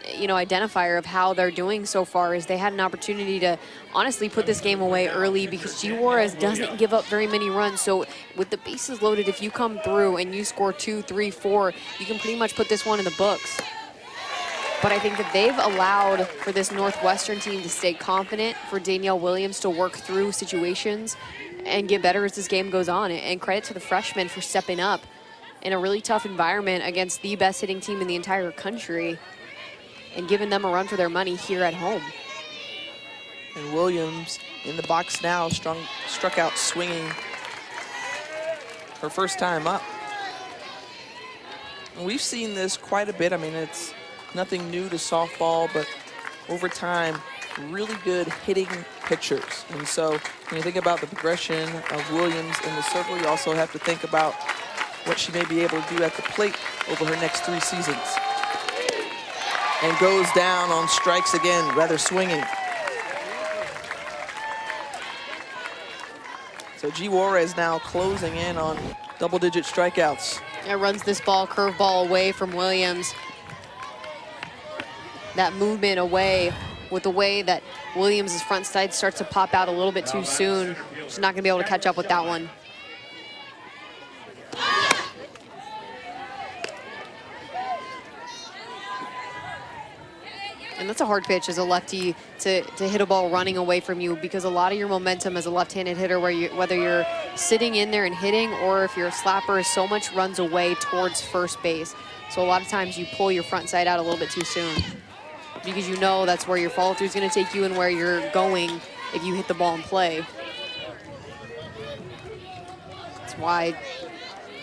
identifier of how they're doing so far is they had an opportunity to honestly put this game away early because G. Juarez doesn't give up very many runs. So with the bases loaded, if you come through and you score 2, 3, 4, you can pretty much put this one in the books. But I think that they've allowed for this Northwestern team to stay confident, for Danielle Williams to work through situations and get better as this game goes on. And credit to the freshmen for stepping up in a really tough environment against the best hitting team in the entire country and giving them a run for their money here at home. And Williams in the box now, struck out swinging her first time up. And we've seen this quite a bit. I mean, it's nothing new to softball, but over time, really good hitting pitchers. And so when you think about the progression of Williams in the circle, you also have to think about what she may be able to do at the plate over her next 3 seasons. And goes down on strikes again, rather swinging. So G. Juarez now closing in on double-digit strikeouts. Yeah, runs this ball, curveball away from Williams. That movement away with the way that Williams' front side starts to pop out a little bit too soon. She's not gonna be able to catch up with that one. And that's a hard pitch as a lefty to hit a ball running away from you, because a lot of your momentum as a left-handed hitter, whether you're sitting in there and hitting or if you're a slapper, is so much runs away towards first base. So a lot of times you pull your front side out a little bit too soon, because you know that's where your follow-through is going to take you and where you're going if you hit the ball in play. That's why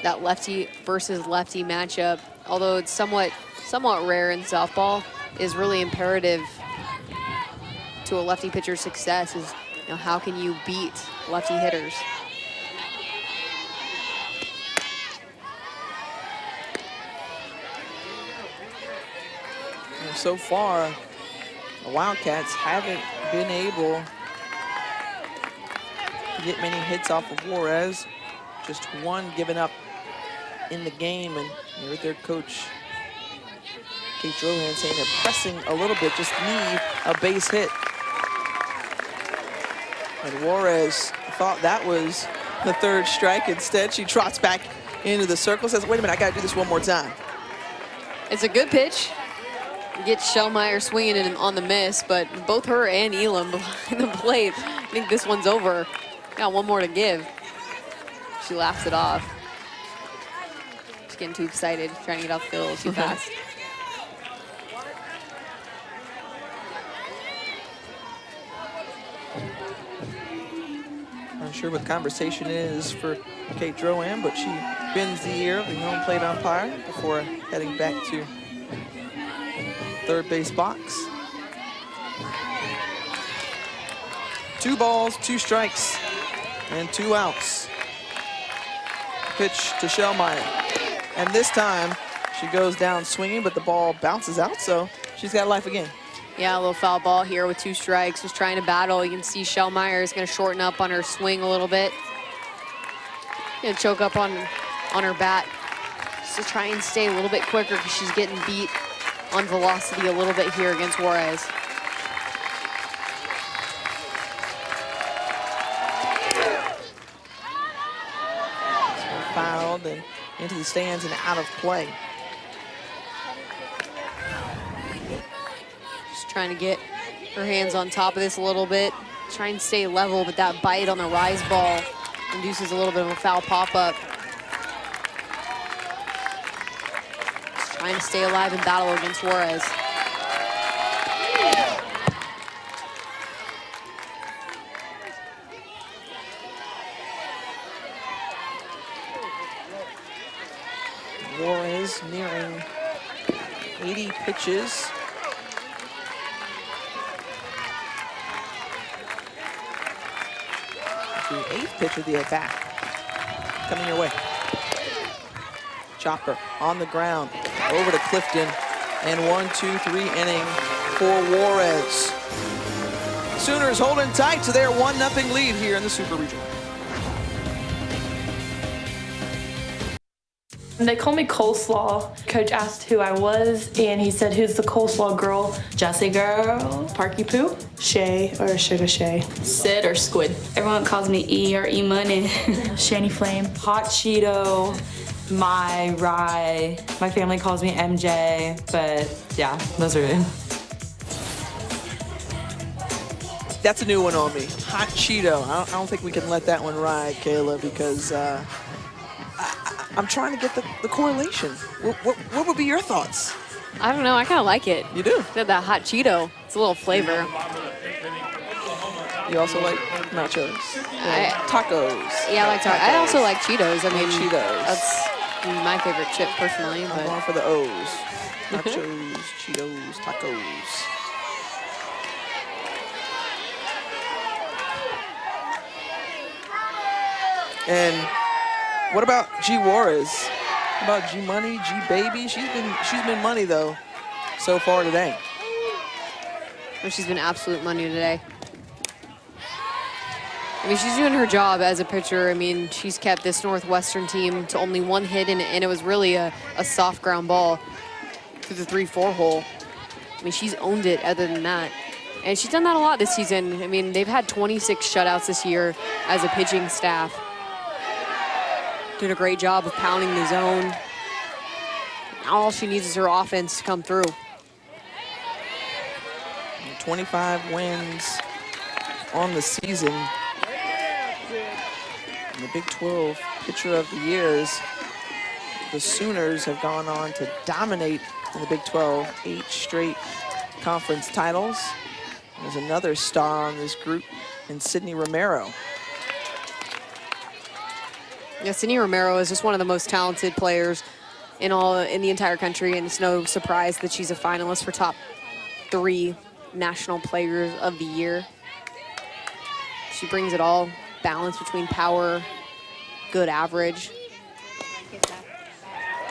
that lefty versus lefty matchup, although it's somewhat rare in softball, is really imperative to a lefty pitcher's success. Is, how can you beat lefty hitters? So far, the Wildcats haven't been able to get many hits off of Juarez. Just one given up in the game, and you heard their coach, Kate Drohan, saying they're pressing a little bit, just need a base hit. And Juarez thought that was the 3rd strike. Instead, she trots back into the circle, says, wait a minute, I gotta do this one more time. It's a good pitch. Gets Shellmeyer swinging in on the miss, but both her and Elam behind the plate, I think this one's over. Got one more to give. She laughs it off. She's getting too excited, trying to get off the field too fast. Not sure what the conversation is for Kate Drohan, but she bends the ear of the home plate umpire before heading back to 3rd base box. 2 balls, 2 strikes, and 2 outs. Pitch to Shellmeyer. And this time, she goes down swinging, but the ball bounces out, so she's got life again. Yeah, a little foul ball here with 2 strikes. Was trying to battle. You can see Shellmeyer is going to shorten up on her swing a little bit. Going to choke up on her bat. Just to try and stay a little bit quicker, because she's getting beat on velocity a little bit here against Juarez. Fouled and into the stands and out of play. Just trying to get her hands on top of this a little bit. Try and stay level, but that bite on the rise ball induces a little bit of a foul pop-up. Trying to stay alive in battle against Juarez. Juarez nearing 80 pitches. The 8th pitch of the at-bat coming your way. Chopper on the ground, over to Clifton, and 1-2-3 inning for Juarez. Sooners holding tight to their 1-0 lead here in the Super Regional. They call me Coleslaw. Coach asked who I was, and he said, "Who's the Coleslaw girl?" Jessie girl. Parky Poo, Shay or Sugar Shay, Sid or Squid. Everyone calls me E or E Money. Shani Flame, Hot Cheeto, my Rye. My family calls me MJ, but yeah, those are it. That's a new one on me. Hot Cheeto. I don't think we can let that one ride, Kayla, because I'm trying to get the correlation. What would be your thoughts? I don't know. I kind of like it. You do? That hot Cheeto. It's a little flavor. You also like nachos? Tacos? Yeah, I like tacos. I also like Cheetos. I mean, Cheetos. That's my favorite chip personally. I'm But going for the O's. Nachos, Cheetos, tacos. And what about G Juarez? How about G Money, G Baby? She's been money though so far today. she's been absolute money today. I mean, she's doing her job as a pitcher. I mean, she's kept this Northwestern team to only one hit, and it was really a soft ground ball through the 3-4 hole. I mean, she's owned it other than that. And she's done that a lot this season. I mean, they've had 26 shutouts this year as a pitching staff. Doing a great job of pounding the zone. All she needs is her offense to come through. 25 wins on the season. In the Big 12 Pitcher of the Years, the Sooners have gone on to dominate in the Big 12, 8 straight conference titles. There's another star on this group in Sydney Romero. Yeah, Sydney Romero is just one of the most talented players in the entire country, and it's no surprise that she's a finalist for top 3 National Players of the Year. She brings it all, balance between power, good average.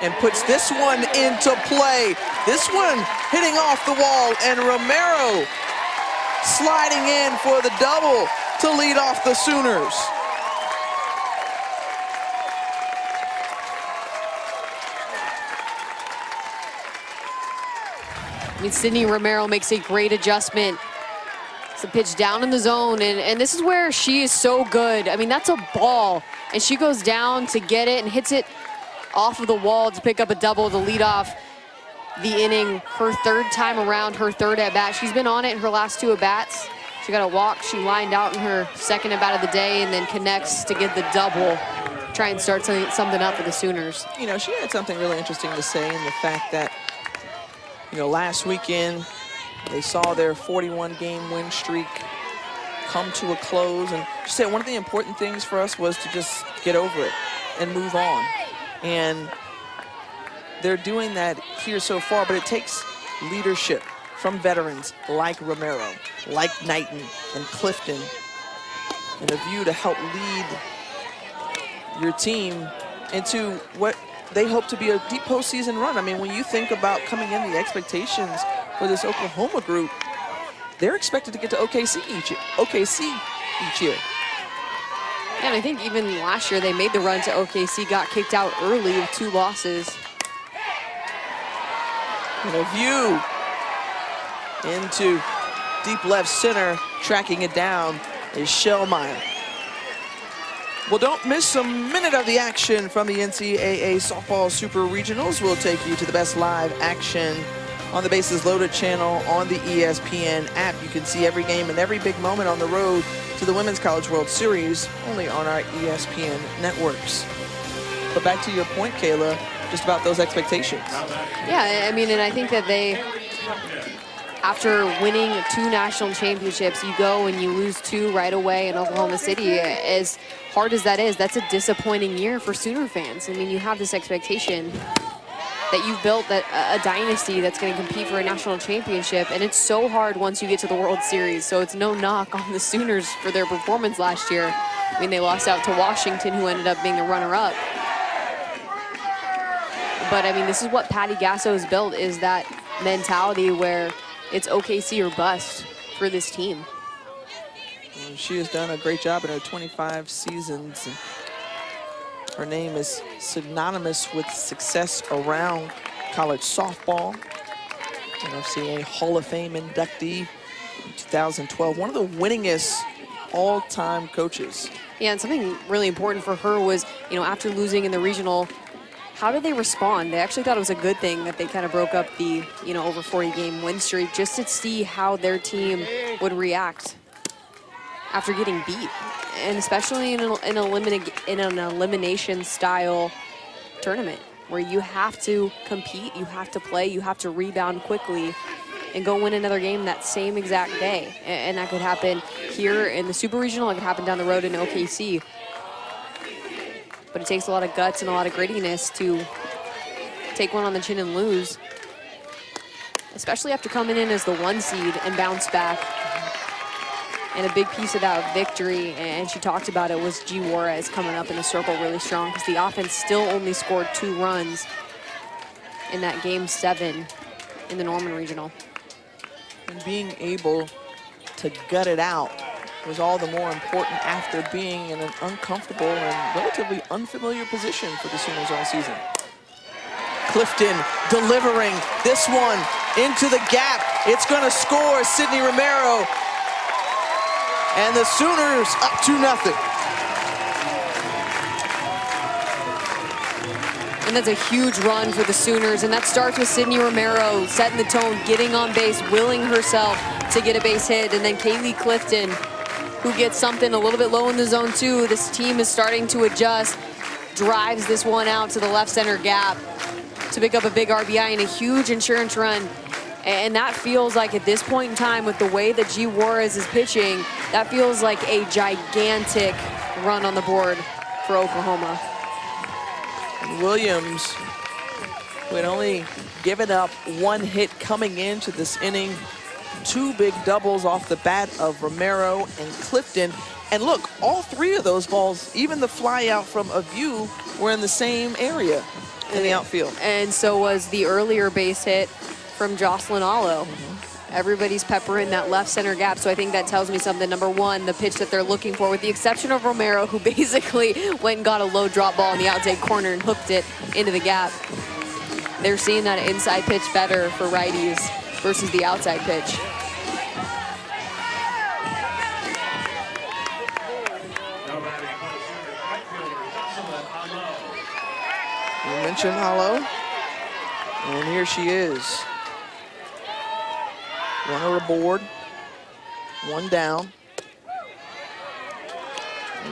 And puts this one into play. This one hitting off the wall, and Romero sliding in for the double to lead off the Sooners. I mean, Sydney Romero makes a great adjustment. It's a pitch down in the zone, and this is where she is so good. I mean, that's a ball, and she goes down to get it and hits it off of the wall to pick up a double to lead off the inning. Her 3rd time around, her 3rd at-bat. She's been on it in her last 2 at-bats. She got a walk. She lined out in her 2nd at-bat of the day and then connects to get the double, try and start something up for the Sooners. You know, she had something really interesting to say in the fact that, you know, last weekend they saw their 41-game win streak come to a close. And she said one of the important things for us was to just get over it and move on. And they're doing that here so far, but it takes leadership from veterans like Romero, like Knighton and Clifton, and a view to help lead your team into what they hope to be a deep postseason run. I mean, when you think about coming in, the expectations for this Oklahoma group, they're expected to get to OKC each year. Yeah, and I think even last year they made the run to OKC, got kicked out early with 2 losses. And a view into deep left center, tracking it down is Shellmeyer. Well, don't miss a minute of the action from the NCAA Softball Super Regionals. We'll take you to the best live action on the Bases Loaded channel on the ESPN app. You can see every game and every big moment on the road to the Women's College World Series only on our ESPN networks. But back to your point, Kayla, just about those expectations. Yeah, I mean, and I think that they, after winning 2 national championships, you go and you lose 2 right away in Oklahoma City. As hard as that is, that's a disappointing year for Sooner fans. I mean, you have this expectation that you've built a dynasty that's going to compete for a national championship, and it's so hard once you get to the World Series. So it's no knock on the Sooners for their performance last year. I mean, they lost out to Washington, who ended up being the runner-up. But I mean, this is what Patty Gasso has built, is that mentality where it's OKC or bust for this team. She has done a great job in her 25 seasons. Her name is synonymous with success around college softball. NFCA Hall of Fame inductee in 2012. One of the winningest all-time coaches. Yeah, and something really important for her was, after losing in the regional, how did they respond? They actually thought it was a good thing that they kind of broke up the, over 40-game win streak just to see how their team would react after getting beat. And especially in an elimination-style tournament where you have to compete, you have to play, you have to rebound quickly and go win another game that same exact day. And that could happen here in the Super Regional. It could happen down the road in OKC. But it takes a lot of guts and a lot of grittiness to take one on the chin and lose, especially after coming in as the 1 seed and bounce back. And a big piece of that victory, and she talked about it, was G. Juarez coming up in the circle really strong because the offense still only scored 2 runs in that Game 7 in the Norman Regional. And being able to gut it out was all the more important after being in an uncomfortable and relatively unfamiliar position for the Sooners all season. Clifton delivering this one into the gap. It's going to score, Sydney Romero. And the Sooners up 2-0. And that's a huge run for the Sooners, and that starts with Sydney Romero setting the tone, getting on base, willing herself to get a base hit, and then Kaylee Clifton, who gets something a little bit low in the zone too. This team is starting to adjust, drives this one out to the left center gap to pick up a big RBI and a huge insurance run. And that feels like, at this point in time, with the way that G. Juarez is pitching, that feels like a gigantic run on the board for Oklahoma. And Williams, who had only given up 1 hit coming into this inning, 2 big doubles off the bat of Romero and Clifton. And look, all 3 of those balls, even the fly out from a view, were in the same area in the outfield. And so was the earlier base hit from Jocelyn Allo. Everybody's peppering that left center gap, so I think that tells me something. Number 1, the pitch that they're looking for, with the exception of Romero, who basically went and got a low drop ball in the outside corner and hooked it into the gap. They're seeing that inside pitch better for righties versus the outside pitch. You mentioned Allo, and here she is. Runner aboard, 1 down.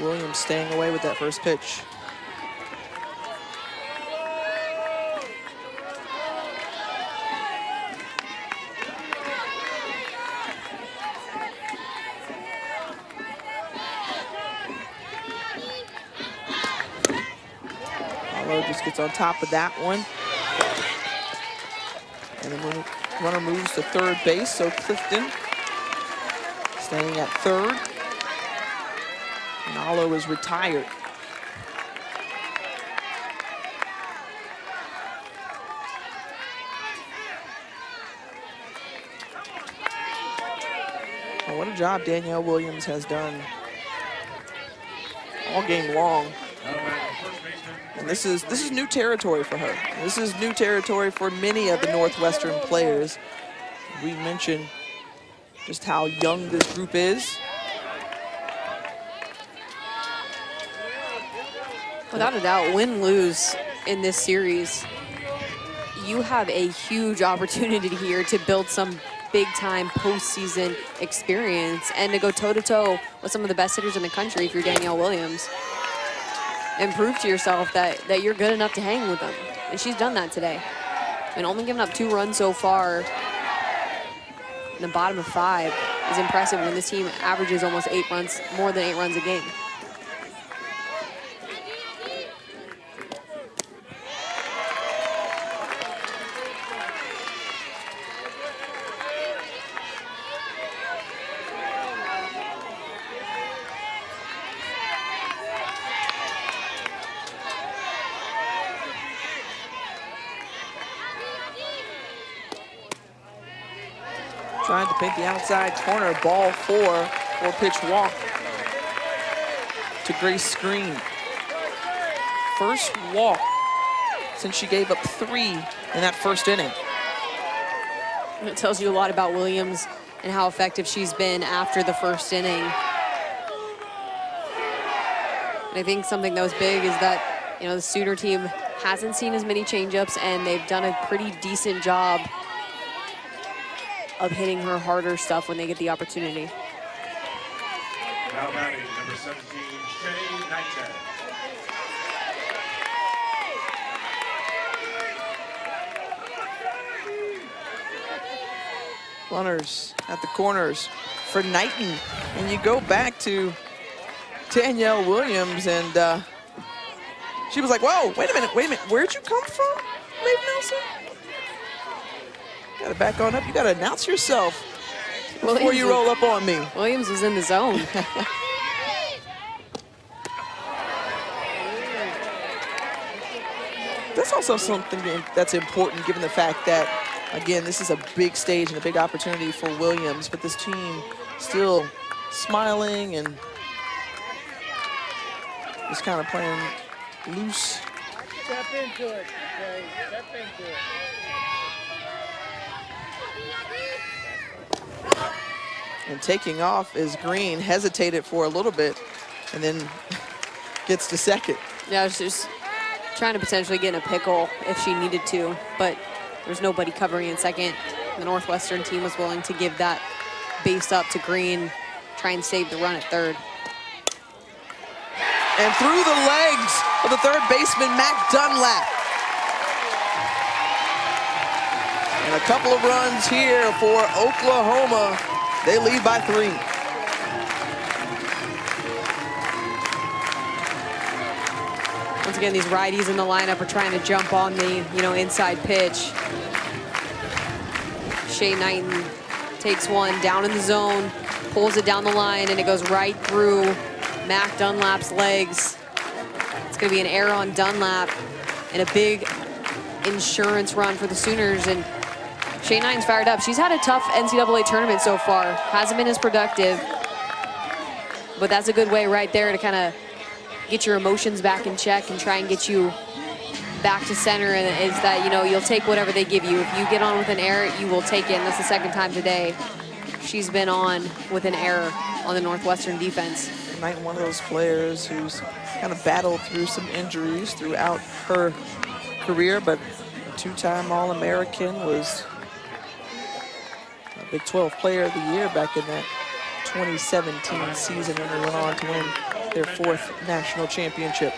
Williams staying away with that first pitch. Allo just gets on top of that one. And then runner moves to third base, so Clifton staying at third. And Allo is retired. Well, what a job Danielle Williams has done all game long. And this is new territory for her. This is new territory for many of the Northwestern players. We mentioned just how young this group is. Without a doubt, win-lose in this series, you have a huge opportunity here to build some big-time postseason experience and to go toe-to-toe with some of the best hitters in the country if you're Danielle Williams, and prove to yourself that you're good enough to hang with them. And she's done that today. And only giving up 2 runs so far in the bottom of 5 is impressive when this team averages almost 8 runs, more than 8 runs a game. Trying to paint the outside corner, ball 4, 4-pitch walk to Grace Screen. first walk since she gave up 3 in that first inning. And it tells you a lot about Williams and how effective she's been after the first inning. And I think something that was big is that, you know, the Sooner team hasn't seen as many changeups, and they've done a pretty decent job of hitting her harder stuff when they get the opportunity. Now batting, number 17, Shay Knighton. Runners at the corners for Knighton. And you go back to Danielle Williams, and she was like, whoa, wait a minute, where'd you come from, Maeve Nelson? You gotta back on up, you gotta announce yourself before you roll up on me. Williams was in the zone. That's also something that's important given the fact that, again, this is a big stage and a big opportunity for Williams, but this team still smiling and just kind of playing loose. Step into it, okay? Step into it. And taking off is Green, hesitated for a little bit, and then gets to second. Yeah, she's trying to potentially get in a pickle if she needed to, but there's nobody covering in second. The Northwestern team was willing to give that base up to Green, try and save the run at third. And through the legs of the third baseman, Mac Dunlap. And a couple of runs here for Oklahoma. They lead by 3. Once again, these righties in the lineup are trying to jump on the, inside pitch. Shay Knighton takes one down in the zone, pulls it down the line, and it goes right through Mac Dunlap's legs. It's going to be an error on Dunlap and a big insurance run for the Sooners. And Shay Knighton's fired up. She's had a tough NCAA tournament so far. Hasn't been as productive, but that's a good way right there to kind of get your emotions back in check and try and get you back to center. And is that, you'll take whatever they give you. If you get on with an error, you will take it. And that's the second time today she's been on with an error on the Northwestern defense. Knighton, one of those players who's kind of battled through some injuries throughout her career, but a 2-time All-American, was a Big 12 Player of the Year back in that 2017 season, and they went on to win their 4th national championship.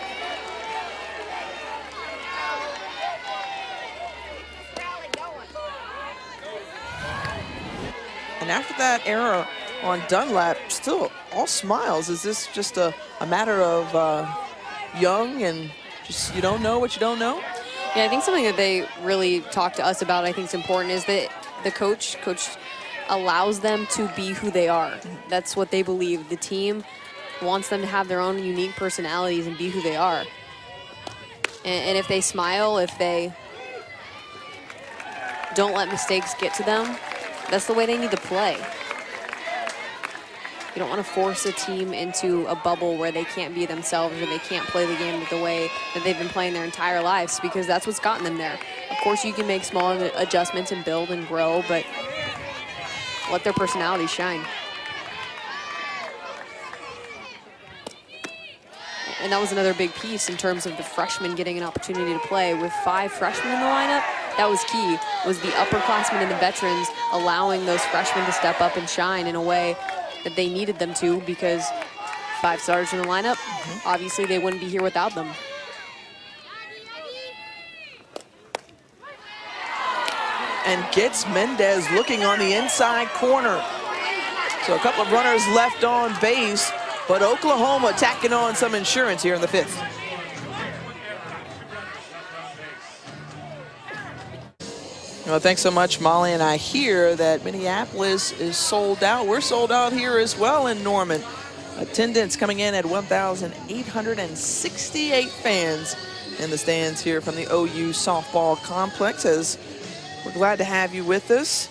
And after that error on Dunlap, still all smiles. Is this just a matter of young and just you don't know what you don't know? Yeah, I think something that they really talk to us about, I think is important, is that the coach allows them to be who they are. That's what they believe. The team wants them to have their own unique personalities and be who they are. And if they smile, if they don't let mistakes get to them, that's the way they need to play. You don't want to force a team into a bubble where they can't be themselves or they can't play the game the way that they've been playing their entire lives, because that's what's gotten them there. Of course, you can make small adjustments and build and grow, but let their personalities shine. And that was another big piece in terms of the freshmen getting an opportunity to play. With 5 freshmen in the lineup, that was key, was the upperclassmen and the veterans allowing those freshmen to step up and shine in a way that they needed them to, because 5 starters in the lineup, obviously they wouldn't be here without them. And gets Mendez looking on the inside corner. So a couple of runners left on base, but Oklahoma tacking on some insurance here in the 5th. Well, thanks so much, Molly. And I hear that Minneapolis is sold out. We're sold out here as well in Norman. Attendance coming in at 1,868 fans in the stands here from the OU softball complex. As we're glad to have you with us.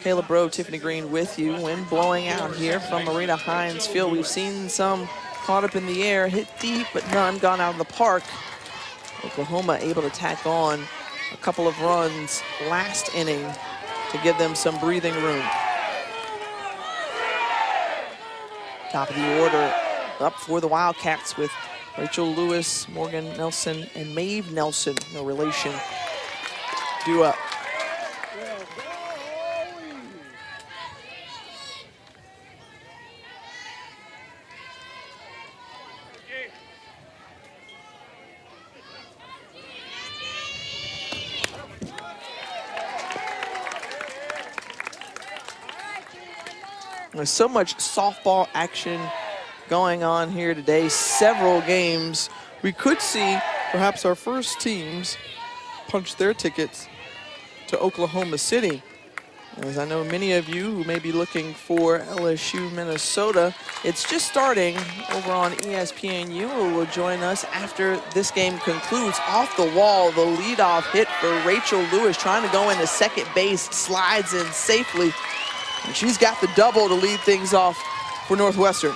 Kayla Bro, Tiffany Green with you. Wind blowing out here from Marina Hines Field. We've seen some caught up in the air, hit deep, but none gone out of the park Oklahoma able to tack on a couple of runs last inning to give them some breathing room. Top of the order up for the Wildcats with Rachel Lewis, Morgan Nelson, and Maeve Nelson, no relation, due up. There's so much softball action going on here today, several games. We could see perhaps our first teams punch their tickets to Oklahoma City. As I know many of you who may be looking for LSU, Minnesota, it's just starting over on ESPNU, who will join us after this game concludes. Off the wall, the leadoff hit for Rachel Lewis, trying to go into second base, slides in safely. And she's got the double to lead things off for Northwestern.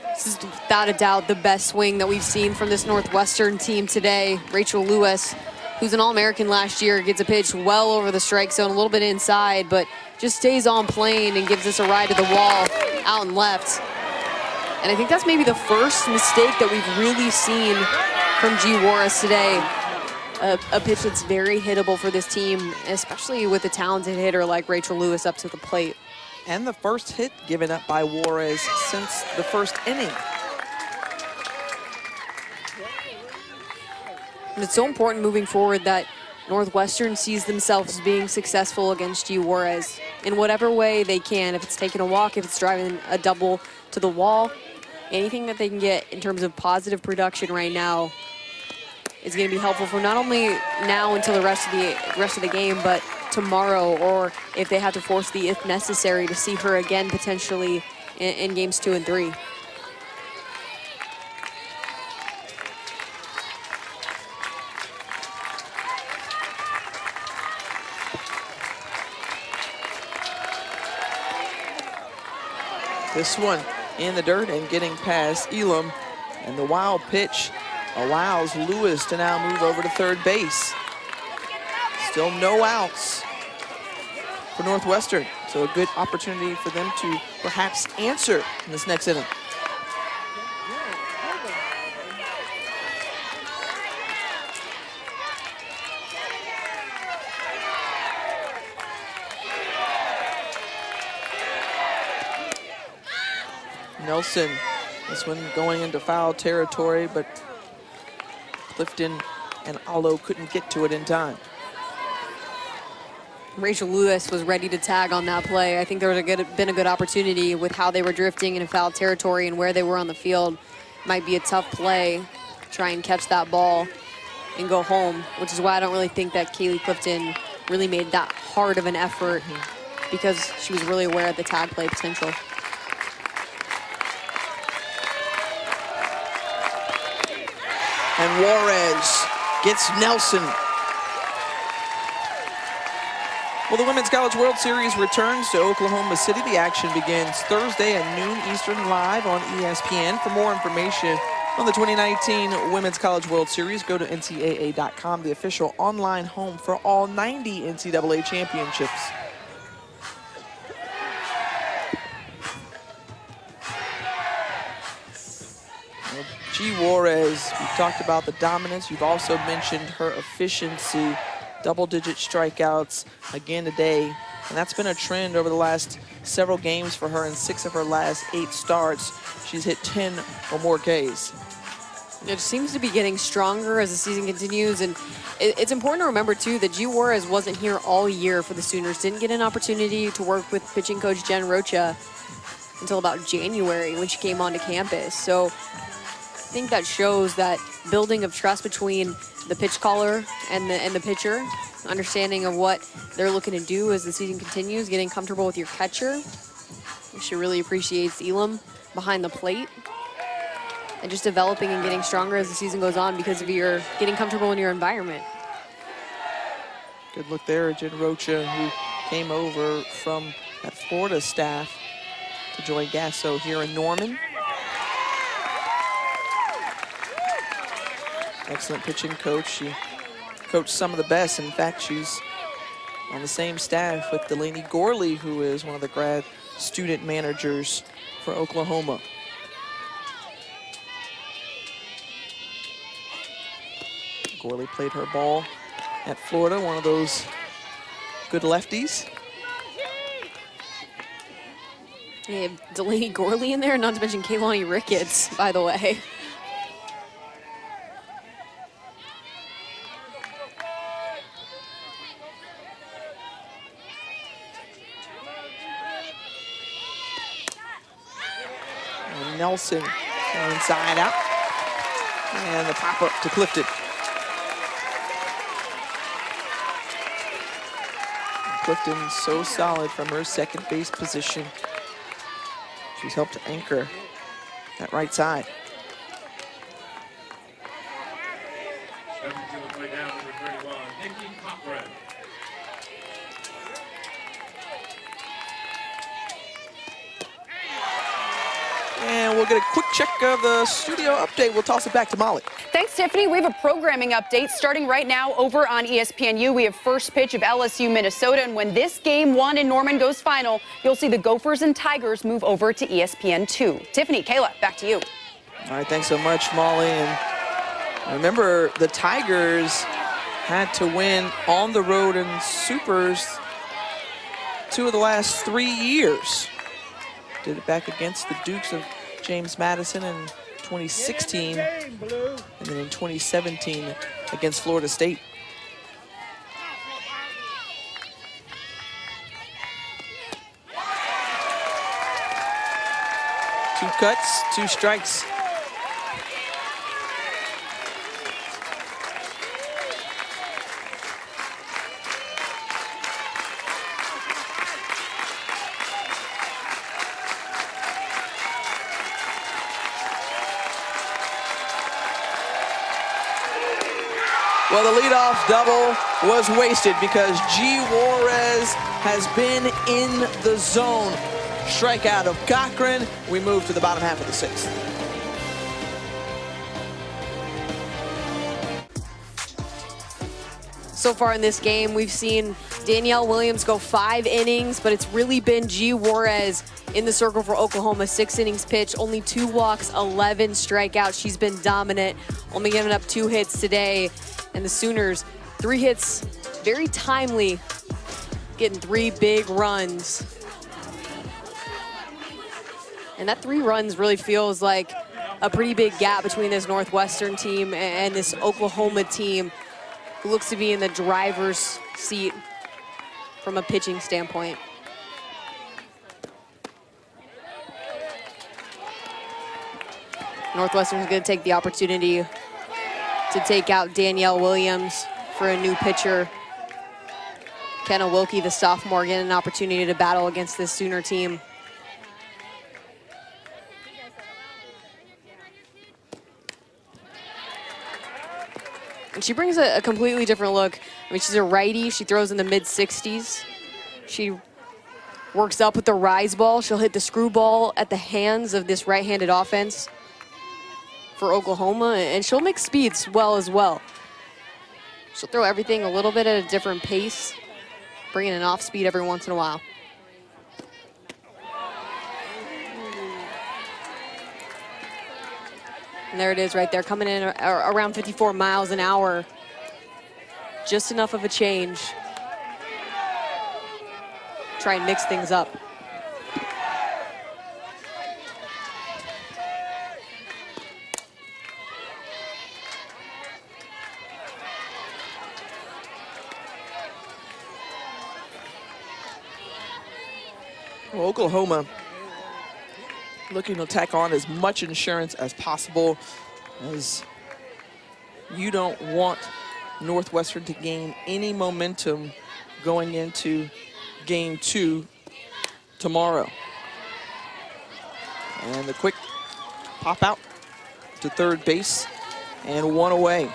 This is without a doubt the best swing that we've seen from this Northwestern team today. Rachel Lewis, who's an All-American last year, gets a pitch well over the strike zone, a little bit inside, but just stays on plane and gives us a ride to the wall out and left. And I think that's maybe the first mistake that we've really seen from G. Juarez today. A pitch that's very hittable for this team, especially with a talented hitter like Rachel Lewis up to the plate. And the first hit given up by Juarez since the first inning. And it's so important moving forward that Northwestern sees themselves being successful against G. Juarez in whatever way they can. If it's taking a walk, if it's driving a double to the wall, anything that they can get in terms of positive production right now is going to be helpful for not only now until the rest of the game, but tomorrow, or if they have to force the if necessary to see her again potentially in games 2 and 3. This one in the dirt and getting past Elam, and the wild pitch allows Lewis to now move over to third base. Still no outs for Northwestern, so a good opportunity for them to perhaps answer in this next inning. Nelson, this one going into foul territory, but Clifton and Allo couldn't get to it in time. Rachel Lewis was ready to tag on that play. I think there would have been a good opportunity with how they were drifting in foul territory and where they were on the field. Might be a tough play to try and catch that ball and go home, which is why I don't really think that Kaylee Clifton really made that hard of an effort, because she was really aware of the tag play potential. And Juarez gets Nelson. Well, the Women's College World Series returns to Oklahoma City. The action begins Thursday at noon Eastern live on ESPN. For more information on the 2019 Women's College World Series, go to NCAA.com, the official online home for all 90 NCAA championships. G. Juarez, we've talked about the dominance. You've also mentioned her efficiency, double-digit strikeouts again today. And that's been a trend over the last several games for her. In 6 of her last 8 starts, she's hit 10 or more Ks. It seems to be getting stronger as the season continues. And it's important to remember, too, that G. Juarez wasn't here all year for the Sooners. Didn't get an opportunity to work with pitching coach Jen Rocha until about January when she came onto campus. So I think that shows that building of trust between the pitch caller and the pitcher, understanding of what they're looking to do as the season continues, getting comfortable with your catcher. She really appreciates Elam behind the plate, and just developing and getting stronger as the season goes on because of your getting comfortable in your environment. Good look there at Jen Rocha, who came over from that Florida staff to join Gasso here in Norman. excellent pitching coach. She coached some of the best. In fact, she's on the same staff with Delaney Gorley, who is one of the grad student managers for Oklahoma. Gorley played her ball at Florida, one of those good lefties. Yeah, Delaney Gorley in there, not to mention Kaylani Ricketts, by the way. And Nelson inside out. And the pop-up to Clifton. Clifton so solid from her second base position. She's helped to anchor that right side. Stepping to the plate now, number 31, Nikki Cochran. And we'll get a quick check of the studio update. We'll toss it back to Molly. Thanks, Tiffany. We have a programming update starting right now over on ESPNU. We have first pitch of LSU Minnesota, and when this game 1 in Norman goes final, you'll see the Gophers and Tigers move over to ESPN2. Tiffany, Kayla, back to you. All right, thanks so much, Molly. And remember, the Tigers had to win on the road in Supers 2 of the last 3 years. Did it back against the Dukes of James Madison in 2016, and then in 2017 against Florida State. Two cuts, 2 strikes. Well, the leadoff double was wasted because G. Juarez has been in the zone. Strikeout of Cochran. We move to the bottom half of the 6th. So far in this game, we've seen Danielle Williams go 5 innings, but it's really been G. Juarez in the circle for Oklahoma. 6 innings pitched, only 2 walks, 11 strikeouts. She's been dominant, only giving up 2 hits today. And the Sooners, 3 hits, very timely, getting 3 big runs. And that 3 runs really feels like a pretty big gap between this Northwestern team and this Oklahoma team, who looks to be in the driver's seat from a pitching standpoint. Northwestern's going to take the opportunity to take out Danielle Williams for a new pitcher. Kenna Wilkie, the sophomore, getting an opportunity to battle against this Sooner team. And she brings a completely different look. I mean, she's a righty. She throws in the mid-60s. She works up with the rise ball. She'll hit the screwball at the hands of this right-handed offense for Oklahoma, and she'll make speeds well as well. She'll throw everything a little bit at a different pace, bringing an off speed every once in a while. And there it is right there, coming in around 54 miles an hour. Just enough of a change. Try and mix things up. Well, Oklahoma looking to tack on as much insurance as possible, as you don't want Northwestern to gain any momentum going into game 2 tomorrow. And the quick pop out to third base and 1 away.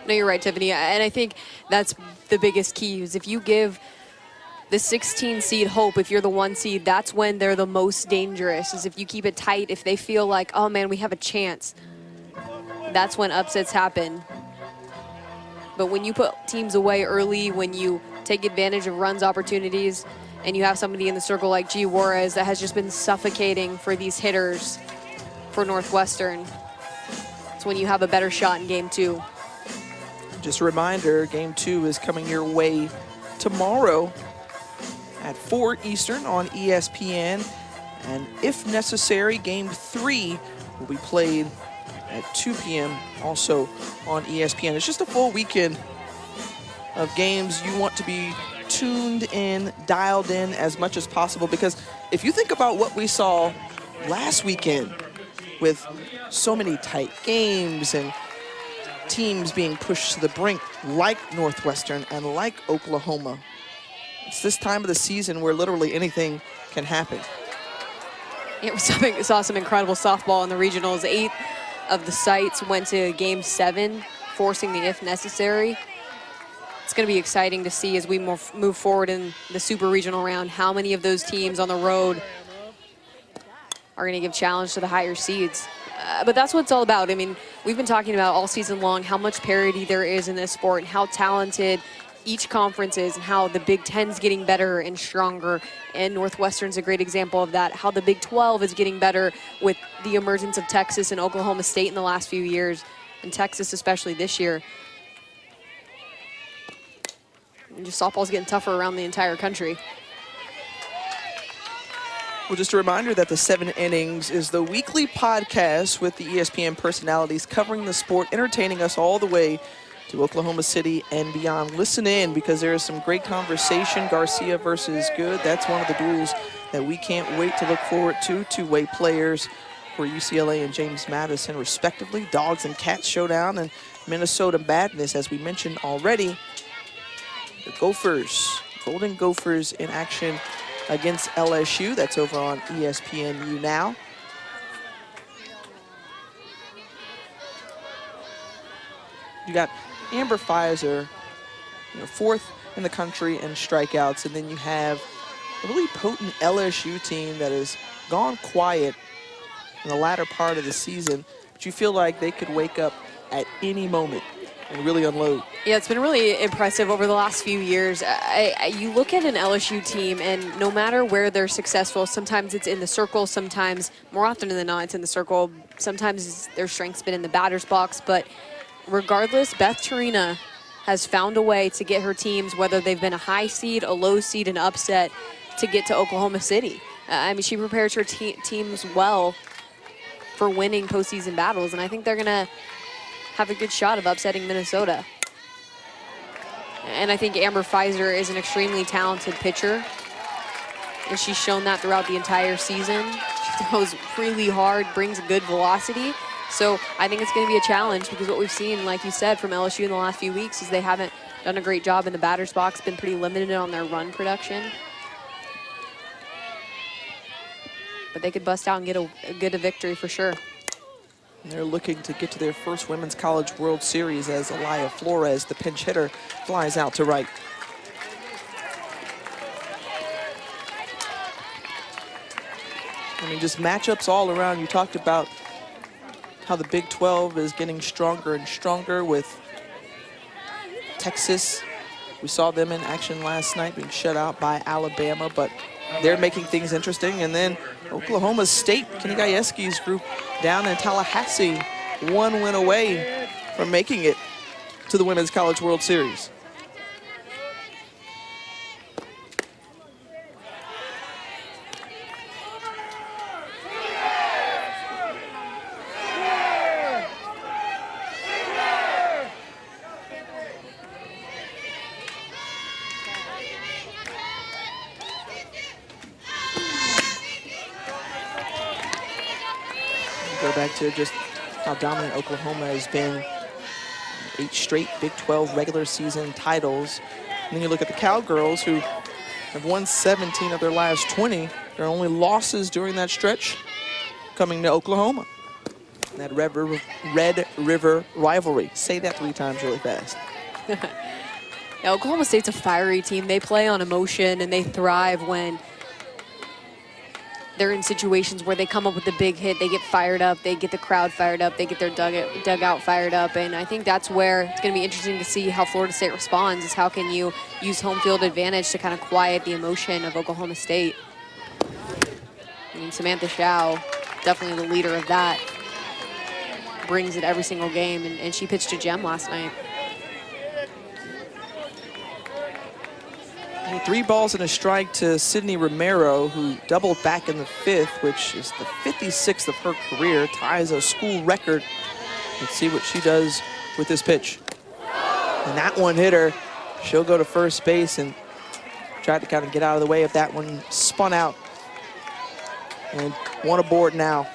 No, you're right, Tiffany, and I think that's the biggest key is if you give the 16 seed Hope, if you're the 1 seed, that's when they're the most dangerous, is if you keep it tight, if they feel like, oh man, we have a chance. That's when upsets happen. But when you put teams away early, when you take advantage of runs opportunities, and you have somebody in the circle like G. Juarez that has just been suffocating for these hitters for Northwestern, it's when you have a better shot in game 2. Just a reminder, game 2 is coming your way tomorrow at 4 Eastern on ESPN. And if necessary, game 3 will be played at 2 p.m. also on ESPN. It's just a full weekend of games. You want to be tuned in, dialed in as much as possible, because if you think about what we saw last weekend with so many tight games and teams being pushed to the brink like Northwestern and like Oklahoma, it's this time of the season where literally anything can happen. Yeah, we saw some incredible softball in the regionals. 8 of the sites went to game 7, forcing the if necessary. It's going to be exciting to see as we move forward in the super regional round, how many of those teams on the road are going to give challenge to the higher seeds. But that's what it's all about. I mean, we've been talking about all season long how much parity there is in this sport and how talented each conference is and how the Big Ten's getting better and stronger. And Northwestern's a great example of that, how the Big 12 is getting better with the emergence of Texas and Oklahoma State in the last few years, and Texas especially this year. And just softball's getting tougher around the entire country. Well, just a reminder that the 7 Innings is the weekly podcast with the ESPN personalities covering the sport, entertaining us all the way to Oklahoma City and beyond. Listen in, because there is some great conversation. Garcia versus Good, that's one of the duels that we can't wait to look forward to. Two-way players for UCLA and James Madison, respectively. Dogs and Cats showdown and Minnesota Madness, as we mentioned already. The Gophers, Golden Gophers in action against LSU. That's over on ESPNU now. You got Amber Pfizer, 4th in the country in strikeouts, and then you have a really potent LSU team that has gone quiet in the latter part of the season, but you feel like they could wake up at any moment and really unload. Yeah, it's been really impressive over the last few years. You look at an LSU team, and no matter where they're successful, sometimes it's in the circle, sometimes, more often than not, it's in the circle. Sometimes their strength's been in the batter's box, but regardless, Beth Torina has found a way to get her teams, whether they've been a high seed, a low seed, an upset, to get to Oklahoma City. I mean, she prepares her teams well for winning postseason battles, and I think they're going to have a good shot of upsetting Minnesota. And I think Amber Pfizer is an extremely talented pitcher, and she's shown that throughout the entire season. She throws really hard, brings good velocity. So I think it's going to be a challenge, because what we've seen, like you said, from LSU in the last few weeks is they haven't done a great job in the batter's box, been pretty limited on their run production. But they could bust out and get a victory for sure. And they're looking to get to their first Women's College World Series as Elia Flores, the pinch hitter, flies out to right. I mean, just matchups all around. You talked about how the Big 12 is getting stronger and stronger with Texas. We saw them in action last night, being shut out by Alabama, but they're making things interesting. And then Oklahoma State, Kenny Gajewski's group down in Tallahassee, 1 win away from making it to the Women's College World Series. Go back to just how dominant Oklahoma has been. 8 straight Big 12 regular season titles. And then you look at the Cowgirls, who have won 17 of their last 20. Their only losses during that stretch coming to Oklahoma. That Red River rivalry. Say that 3 times really fast. Yeah, Oklahoma State's a fiery team. They play on emotion, and they thrive when they're in situations where they come up with the big hit. They get fired up. They get the crowd fired up. They get their dugout fired up. And I think that's where it's going to be interesting to see how Florida State responds, is how can you use home field advantage to kind of quiet the emotion of Oklahoma State. I mean, Samantha Shao, definitely the leader of that, brings it every single game, and she pitched a gem last night. 3 balls and a strike to Sydney Romero, who doubled back in the 5th, which is the 56th of her career, ties a school record. Let's see what she does with this pitch. And that one hit her. She'll go to first base and try to kind of get out of the way of that one. Spun out and one aboard now.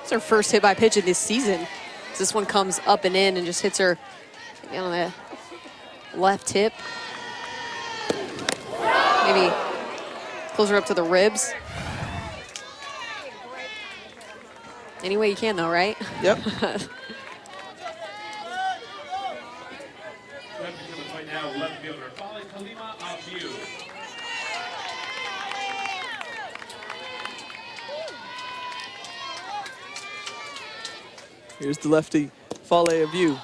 It's her first hit by pitch of this season. This one comes up and in and just hits her on the left hip. Maybe closer up to the ribs. Any way you can, though, right? Yep. Here's the lefty, Fale Aviu.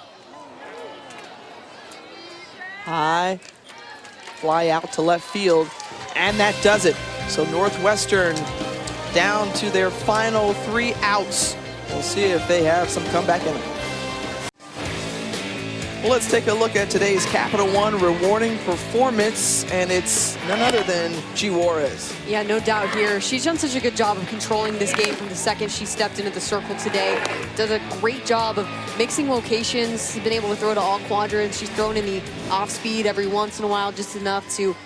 High, fly out to left field, and that does it. So Northwestern down to their final 3 outs. We'll see if they have some comeback in them. Well, let's take a look at today's Capital One rewarding performance, and it's none other than G. Juarez. Yeah, no doubt here. She's done such a good job of controlling this game from the second she stepped into the circle today. Does a great job of mixing locations. She's been able to throw to all quadrants. She's thrown in the off speed every once in a while, just enough to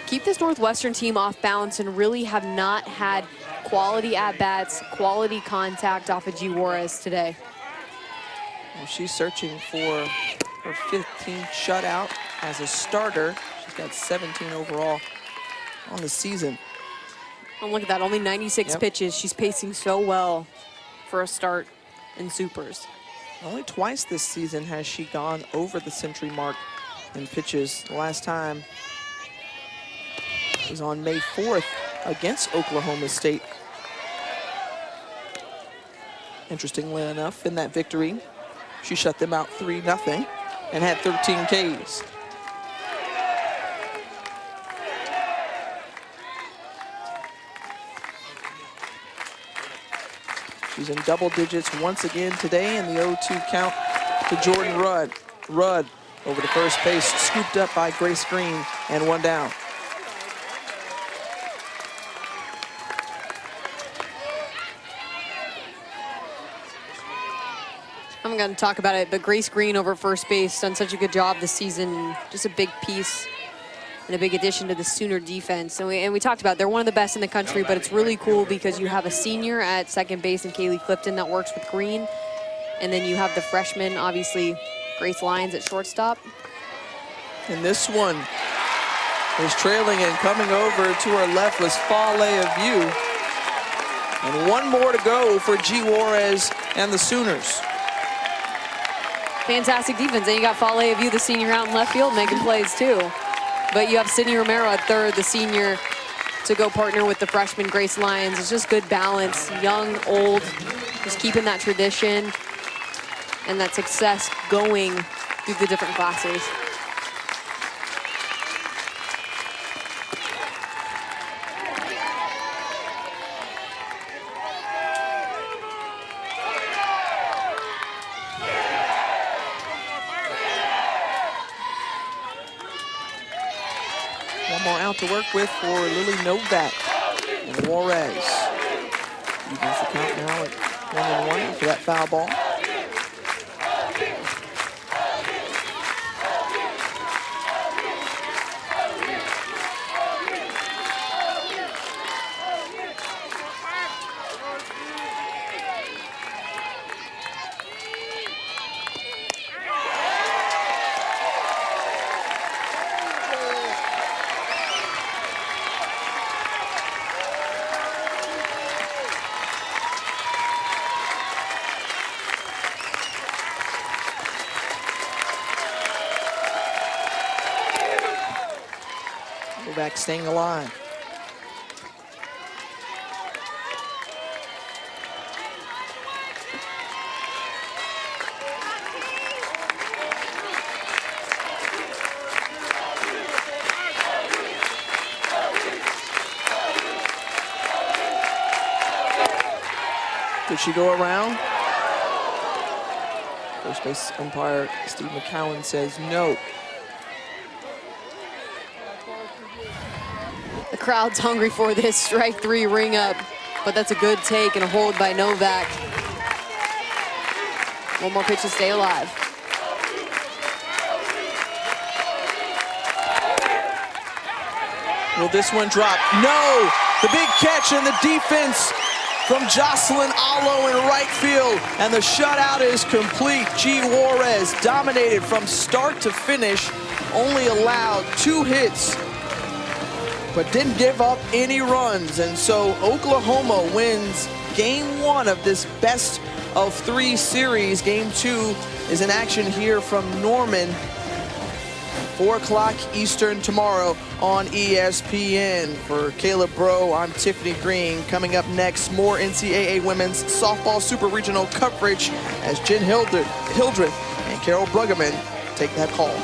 keep this Northwestern team off balance and really have not had quality at-bats, quality contact off of G. Juarez today. Well, she's searching for her 15th shutout as a starter. She's got 17 overall on the season. Oh, look at that, only 96 pitches. She's pacing so well for a start in Supers. Only twice this season has she gone over the century mark in pitches. The last time was on May 4th against Oklahoma State. Interestingly enough, in that victory, she shut them out 3-0 and had 13 Ks. She's in double digits once again today in the 0-2 count to Jordan Rudd. Rudd over to first base, scooped up by Grace Green, and 1 down. I'm going to talk about it, but Grace Green over first base done such a good job this season. Just a big piece and a big addition to the Sooner defense. And we talked about they're one of the best in the country, but it's really cool because you have a senior at second base in Kaylee Clifton that works with Green. And then you have the freshman, obviously, Grace Lyons at shortstop. And this one is trailing, and coming over to her left was Fale Aviu. And 1 more to go for G. Juarez and the Sooners. Fantastic defense. And you got Fale Aviu, the senior, out in left field making plays too. But you have Sydney Romero at third, the senior, to go partner with the freshman Grace Lyons. It's just good balance, young, old, just keeping that tradition and that success going through the different classes. One more out to work with for Lily Novak. And Juarez evens the count now at 1-1 for that foul ball. Novak staying alive. Did she go around? First base umpire Steve McCowan says no. The crowd's hungry for this strike 3 ring up, but that's a good take and a hold by Novak. One more pitch to stay alive. Will this one drop? No! The big catch and the defense from Jocelyn Allo in right field, and the shutout is complete. G. Juarez dominated from start to finish, only allowed 2 hits, but didn't give up any runs. And so Oklahoma wins game 1 of this best of 3 series. Game 2 is in action here from Norman. 4 o'clock Eastern tomorrow on ESPN. For Caleb Bro, I'm Tiffany Green. Coming up next, more NCAA Women's Softball Super Regional coverage as Jen Hildreth and Carol Bruggeman take that call.